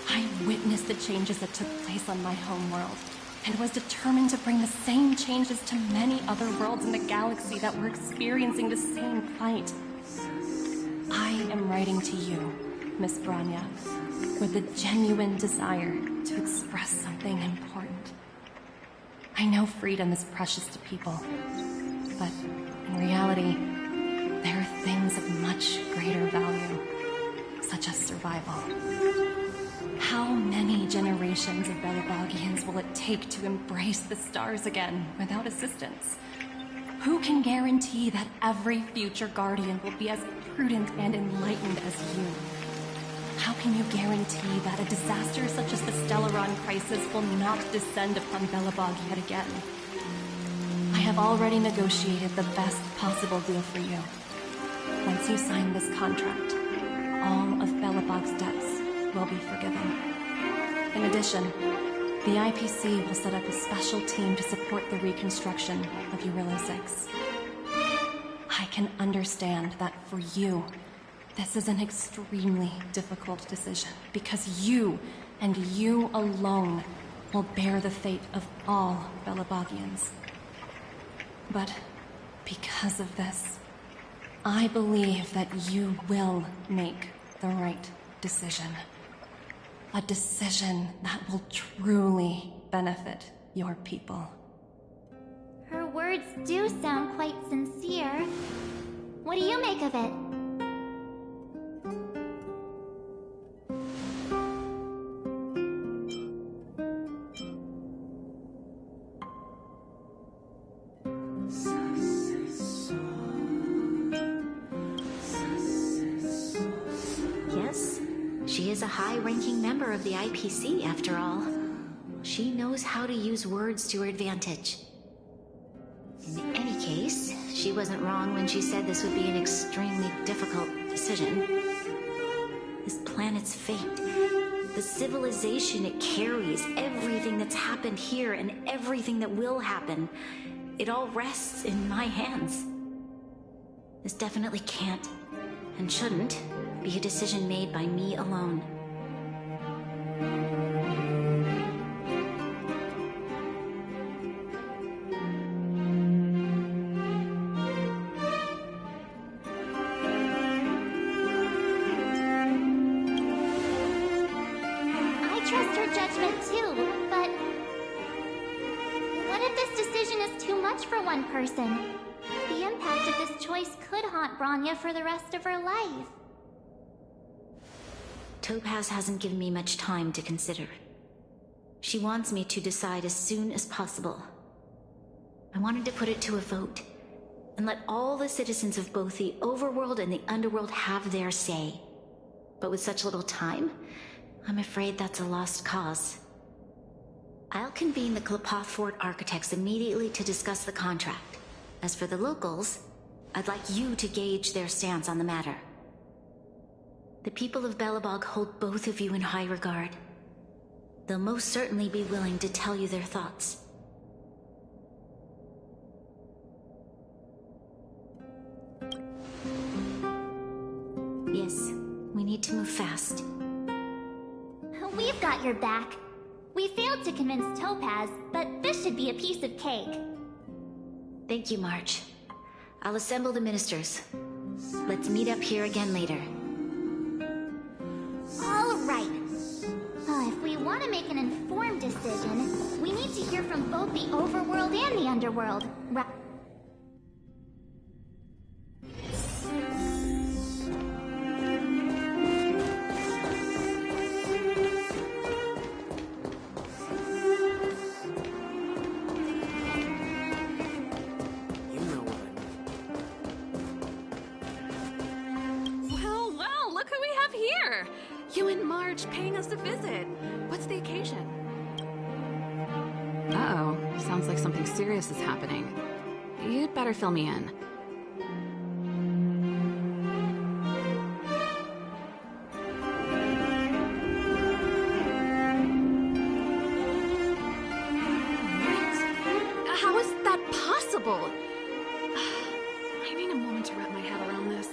I witnessed the changes that took place on my home world, and was determined to bring the same changes to many other worlds in the galaxy that were experiencing the same plight. I am writing to you, Miss Branya, with a genuine desire to express something important. I know freedom is precious to people, but in reality, there are things of much greater value, such as survival. How many generations of Belabogians will it take to embrace the stars again without assistance? Who can guarantee that every future Guardian will be as prudent and enlightened as you? How can you guarantee that a disaster such as the Stellaron crisis will not descend upon Belobog yet again? I have already negotiated the best possible deal for you. Once you sign this contract, all of Belobog's debts will be forgiven. In addition, the IPC will set up a special team to support the reconstruction of Eurillo 6. I can understand that for you, this is an extremely difficult decision, because you, and you alone, will bear the fate of all Belabogians. But because of this, I believe that you will make the right decision. A decision that will truly benefit your people. Her words do sound quite sincere. What do you make of it? She is a high-ranking member of the IPC, after all. She knows how to use words to her advantage. In any case, she wasn't wrong when she said this would be an extremely difficult decision. This planet's fate, the civilization it carries, everything that's happened here and everything that will happen, it all rests in my hands. This definitely can't, and shouldn't, be a decision made by me alone. I trust her judgment too, but what if this decision is too much for one person? The impact of this choice could haunt Bronya for the rest of her life. Topaz hasn't given me much time to consider. She wants me to decide as soon as possible. I wanted to put it to a vote, and let all the citizens of both the Overworld and the Underworld have their say. But with such little time, I'm afraid that's a lost cause. I'll convene the Klapothfort architects immediately to discuss the contract. As for the locals, I'd like you to gauge their stance on the matter. The people of Belobog hold both of you in high regard. They'll most certainly be willing to tell you their thoughts. Yes, we need to move fast. We've got your back. We failed to convince Topaz, but this should be a piece of cake. Thank you, March. I'll assemble the ministers. Let's meet up here again later. All right. If we want to make an informed decision, we need to hear from both the Overworld and the Underworld. Right? Well, look who we have here! You and March paying us a visit. What's the occasion? Uh-oh. Sounds like something serious is happening. You'd better fill me in. What? How is that possible? I need a moment to wrap my head around this.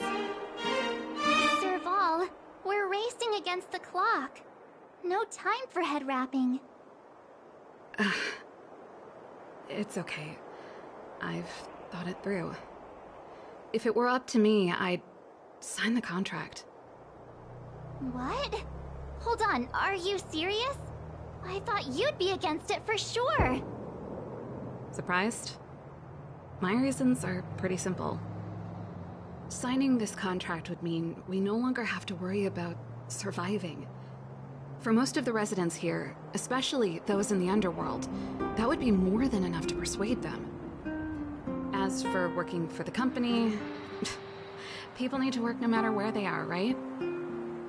Serval, we're racing against the clock. No time for head wrapping. It's okay. I've thought it through. If it were up to me, I'd sign the contract. What? Hold on, are you serious? I thought you'd be against it for sure. Surprised? My reasons are pretty simple. Signing this contract would mean we no longer have to worry about surviving. For most of the residents here, especially those in the underworld, that would be more than enough to persuade them. As for working for the company, people need to work no matter where they are, right?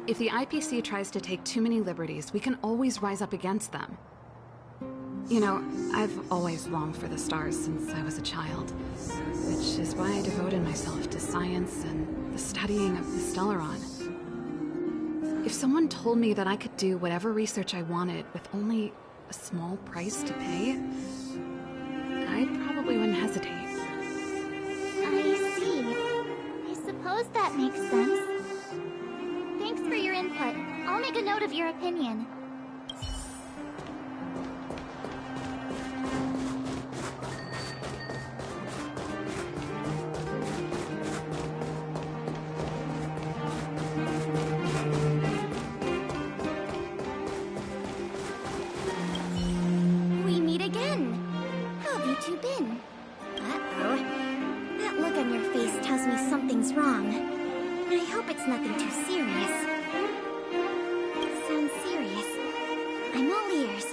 If the IPC tries to take too many liberties, we can always rise up against them. You know, I've always longed for the stars since I was a child, which is why I devoted myself to science and the studying of the Stellaron. If someone told me that I could do whatever research I wanted with only a small price to pay, I probably wouldn't hesitate. I see. I suppose that makes sense. Thanks for your input. I'll make a note of your opinion. We meet again. How have you two been? Uh-oh. That look on your face tells me something's wrong. I hope it's nothing too serious. Sounds serious. I'm all ears.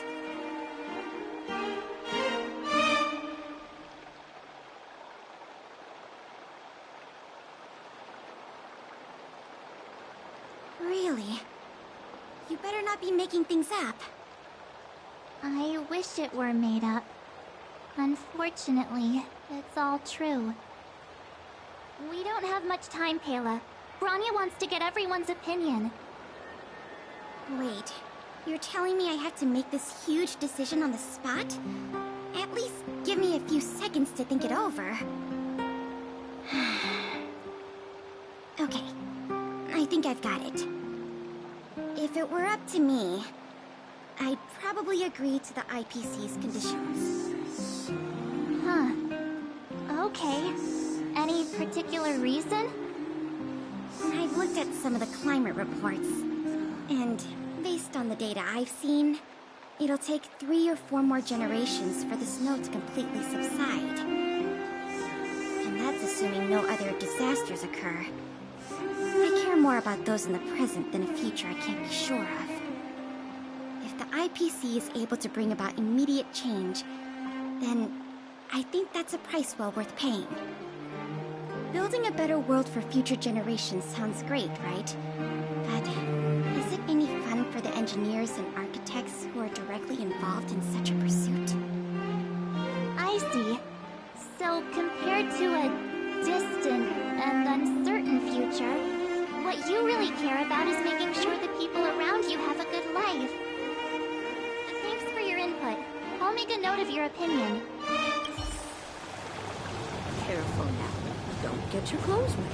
Really? You better not be making things up. I wish it were made up. Unfortunately, it's all true. We don't have much time, Kayla. Grania wants to get everyone's opinion. Wait, you're telling me I have to make this huge decision on the spot? At least give me a few seconds to think it over. Okay, I think I've got it. If it were up to me, I'd probably agree to the IPC's conditions. Huh. Okay. Any particular reason? I've looked at some of the climate reports, and based on the data I've seen, it'll take 3 or 4 more generations for the snow to completely subside. And that's assuming no other disasters occur. I care more about those in the present than a future I can't be sure of. If the IPC is able to bring about immediate change, then I think that's a price well worth paying. Building a better world for future generations sounds great, right? But is it any fun for the engineers and architects who are directly involved in such a pursuit? I see. So compared to a distant and uncertain future, what you really care about is making sure the people around you have a good life. Thanks for your input. I'll make a note of your opinion. Careful now. Don't get your clothes wet.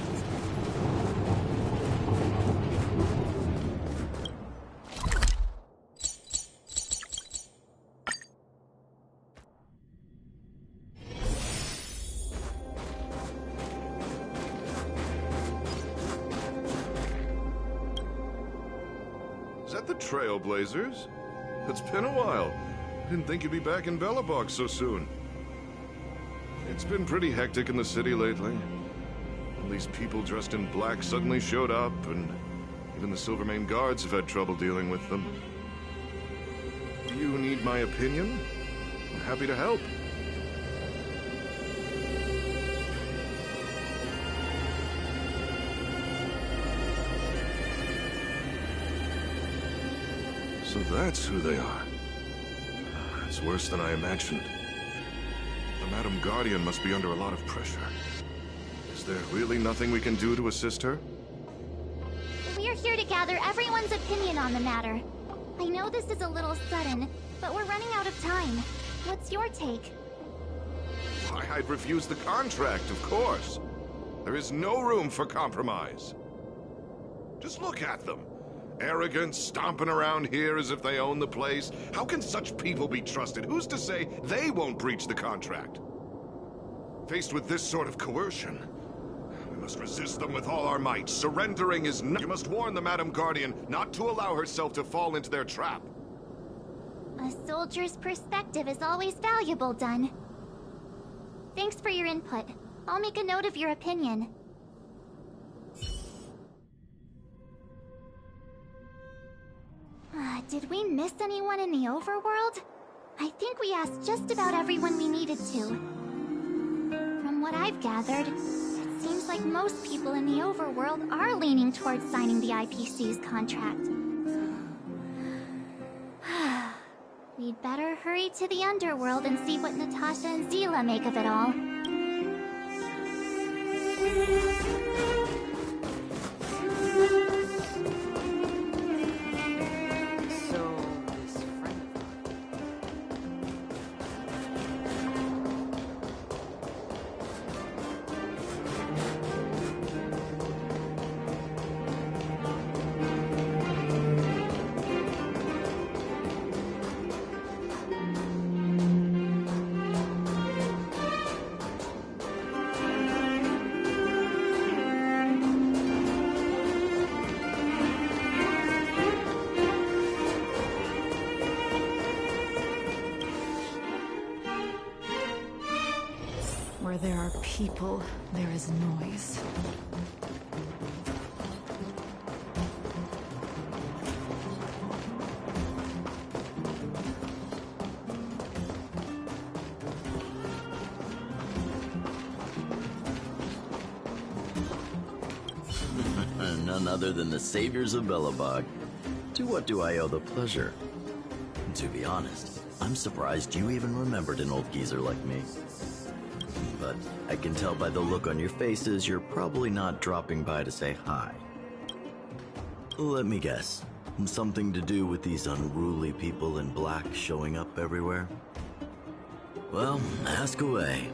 Is that the Trailblazers? It's been a while. I didn't think you'd be back in Bellabog so soon. It's been pretty hectic in the city lately. All these people dressed in black suddenly showed up, and even the Silvermane guards have had trouble dealing with them. Do you need my opinion? I'm happy to help. So that's who they are. It's worse than I imagined. The Madam Guardian must be under a lot of pressure. Is there really nothing we can do to assist her? We're here to gather everyone's opinion on the matter. I know this is a little sudden, but we're running out of time. What's your take? Why, I'd refuse the contract, of course. There is no room for compromise. Just look at them. Arrogant, stomping around here as if they own the place. How can such people be trusted? Who's to say they won't breach the contract? Faced with this sort of coercion, we must resist them with all our might. Surrendering is not... You must warn the Madam Guardian not to allow herself to fall into their trap. A soldier's perspective is always valuable, Dunn. Thanks for your input. I'll make a note of your opinion. Did we miss anyone in the overworld? I think we asked just about everyone we needed to. From what I've gathered, it seems like most people in the overworld are leaning towards signing the IPC's contract. We'd better hurry to the underworld and see what Natasha and Zila make of it all. Where there are people, there is noise. None other than the saviors of Belobog. To what do I owe the pleasure? To be honest, I'm surprised you even remembered an old geezer like me. But I can tell by the look on your faces you're probably not dropping by to say hi. Let me guess. Something to do with these unruly people in black showing up everywhere? Well, ask away.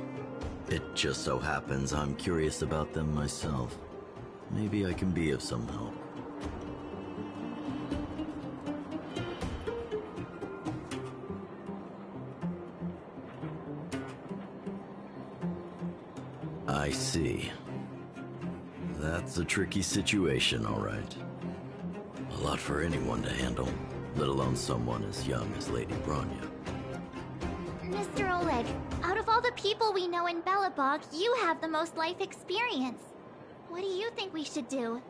It just so happens I'm curious about them myself. Maybe I can be of some help. I see. That's a tricky situation, all right. A lot for anyone to handle, let alone someone as young as Lady Bronya. Mr. Oleg, out of all the people we know in Belobog, you have the most life experience. What do you think we should do?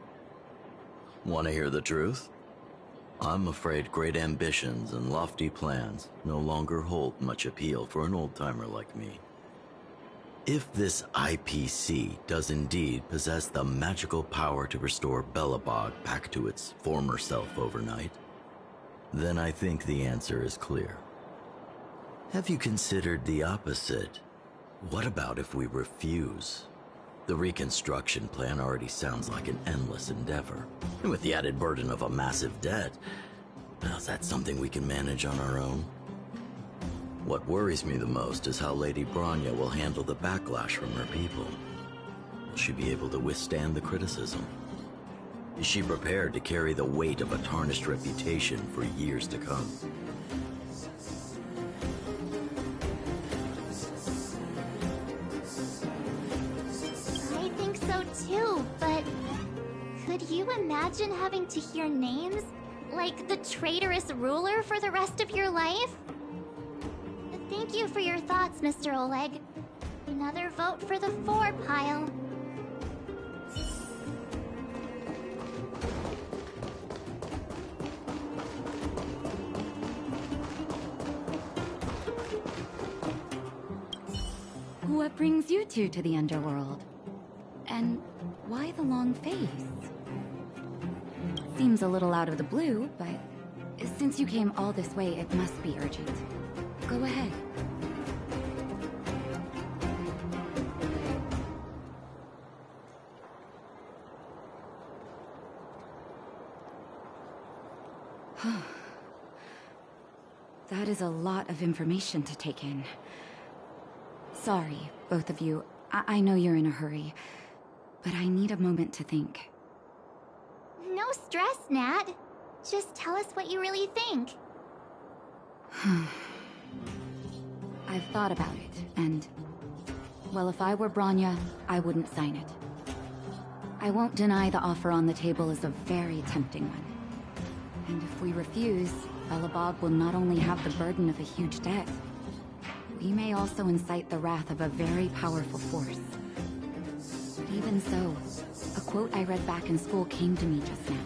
Want to hear the truth? I'm afraid great ambitions and lofty plans no longer hold much appeal for an old-timer like me. If this IPC does indeed possess the magical power to restore Belobog back to its former self overnight, then I think the answer is clear. Have you considered the opposite? What about if we refuse? The reconstruction plan already sounds like an endless endeavor. And with the added burden of a massive debt, now is that something we can manage on our own? What worries me the most is how Lady Bronya will handle the backlash from her people. Will she be able to withstand the criticism? Is she prepared to carry the weight of a tarnished reputation for years to come? I think so too, but could you imagine having to hear names? Like the traitorous ruler for the rest of your life? Thank you for your thoughts, Mr. Oleg. Another vote for the 4 pile. What brings you two to the underworld? And why the long face? Seems a little out of the blue, but since you came all this way, it must be urgent. Go ahead. That is a lot of information to take in. Sorry, both of you. I know you're in a hurry, but I need a moment to think. No stress, Nat. Just tell us what you really think. I've thought about it, and... well, if I were Bronya, I wouldn't sign it. I won't deny the offer on the table is a very tempting one. And if we refuse, Belobog will not only have the burden of a huge debt, we may also incite the wrath of a very powerful force. But even so, a quote I read back in school came to me just now.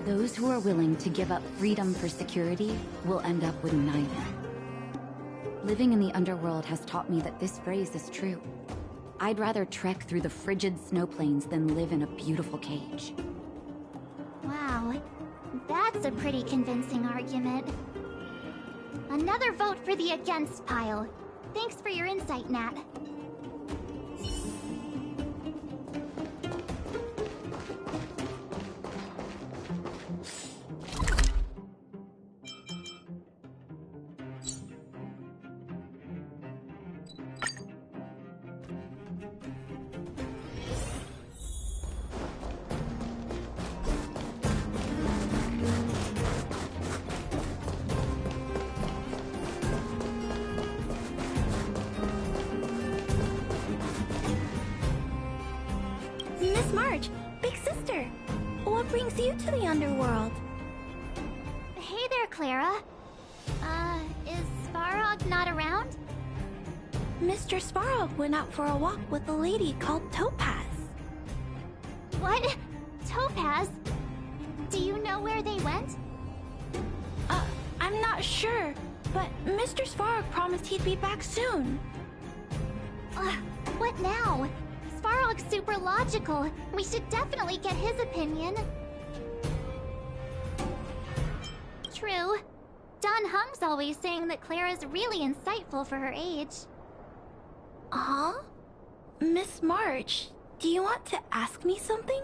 Those who are willing to give up freedom for security will end up with neither. Living in the underworld has taught me that this phrase is true. I'd rather trek through the frigid snow plains than live in a beautiful cage. Wow, that's a pretty convincing argument. Another vote for the against pile. Thanks for your insight, Nat. Miss March, big sister, what brings you to the underworld? Hey there, Clara. Is Svarog not around? Mr. Svarog went out for a walk with a lady called Topaz. What? Topaz? Do you know where they went? I'm not sure, but Mr. Svarog promised he'd be back soon. What now? Svarog's super logical. We should definitely get his opinion. True. Don Hung's always saying that Clara's really insightful for her age. Huh? Miss March, do you want to ask me something?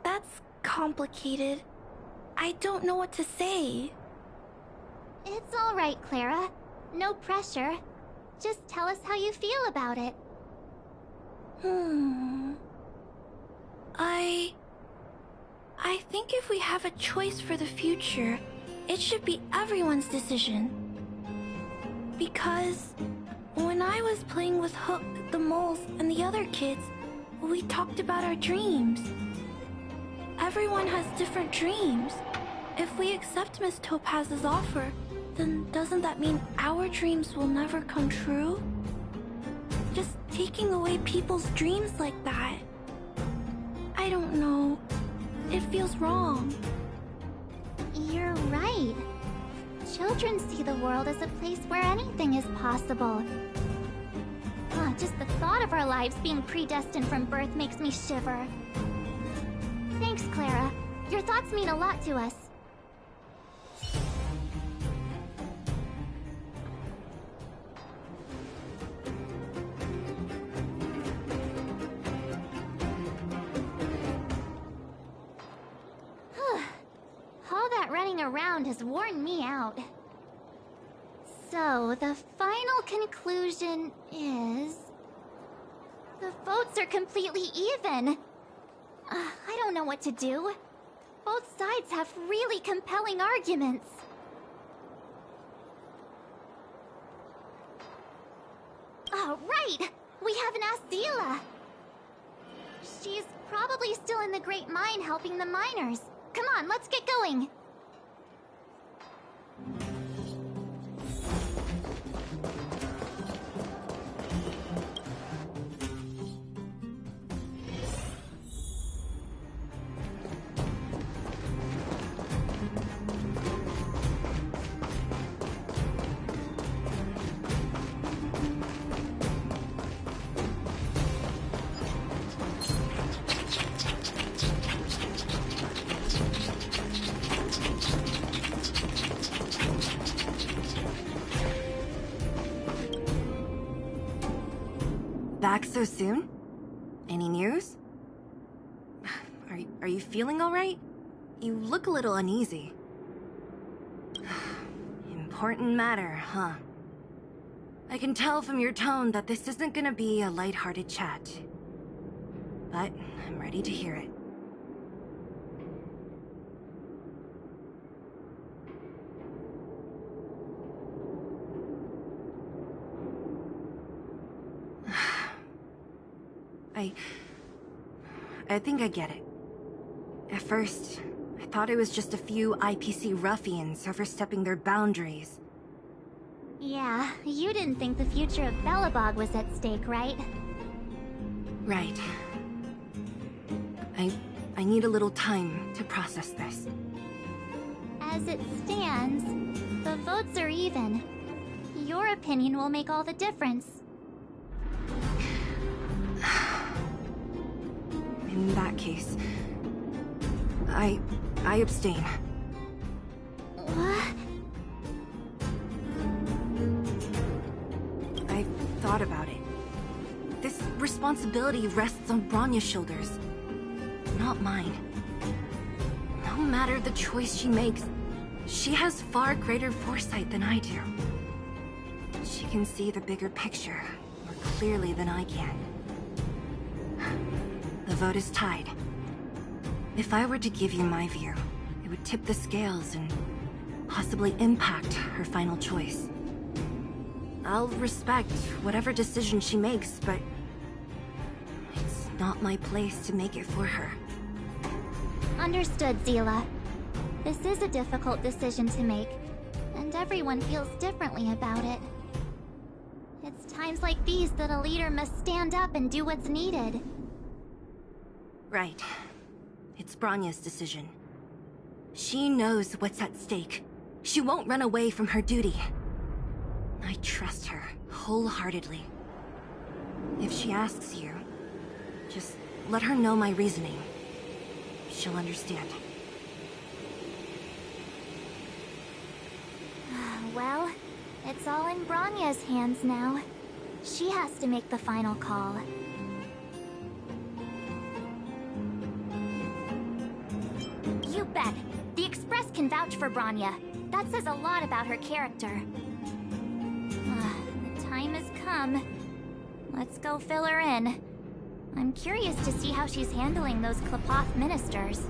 That's complicated. I don't know what to say. It's all right, Clara. No pressure. Just tell us how you feel about it. I think if we have a choice for the future, it should be everyone's decision. Because when I was playing with Hook, the moles, and the other kids, we talked about our dreams. Everyone has different dreams. If we accept Miss Topaz's offer, then doesn't that mean our dreams will never come true? Just taking away people's dreams like that. I don't know. It feels wrong. You're right. Children see the world as a place where anything is possible. Just the thought of our lives being predestined from birth makes me shiver. Thanks, Clara. Your thoughts mean a lot to us. All that running around has worn me out. So, the final conclusion is... the votes are completely even. I don't know what to do. Both sides have really compelling arguments. Oh, right! We haven't asked Zila. She's probably still in the Great Mine helping the miners. Come on, let's get going! Back so soon? Any news? Are you feeling alright? You look a little uneasy. Important matter, huh? I can tell from your tone that this isn't gonna be a lighthearted chat. But I'm ready to hear it. I think I get it. At first, I thought it was just a few IPC ruffians overstepping their boundaries. Yeah, you didn't think the future of Belobog was at stake, right? Right. I need a little time to process this. As it stands, the votes are even. Your opinion will make all the difference. In that case, I abstain. What? I've thought about it. This responsibility rests on Bronya's shoulders, not mine. No matter the choice she makes, she has far greater foresight than I do. She can see the bigger picture more clearly than I can. The vote is tied. If I were to give you my view, it would tip the scales and possibly impact her final choice. I'll respect whatever decision she makes, but it's not my place to make it for her. Understood, Zila. This is a difficult decision to make, and everyone feels differently about it. It's times like these that a leader must stand up and do what's needed. Right. It's Bronya's decision. She knows what's at stake. She won't run away from her duty. I trust her wholeheartedly. If she asks you, just let her know my reasoning. She'll understand. Well, it's all in Bronya's hands now. She has to make the final call. You bet. The Express can vouch for Bronya. That says a lot about her character. The time has come. Let's go fill her in. I'm curious to see how she's handling those Klapoth ministers.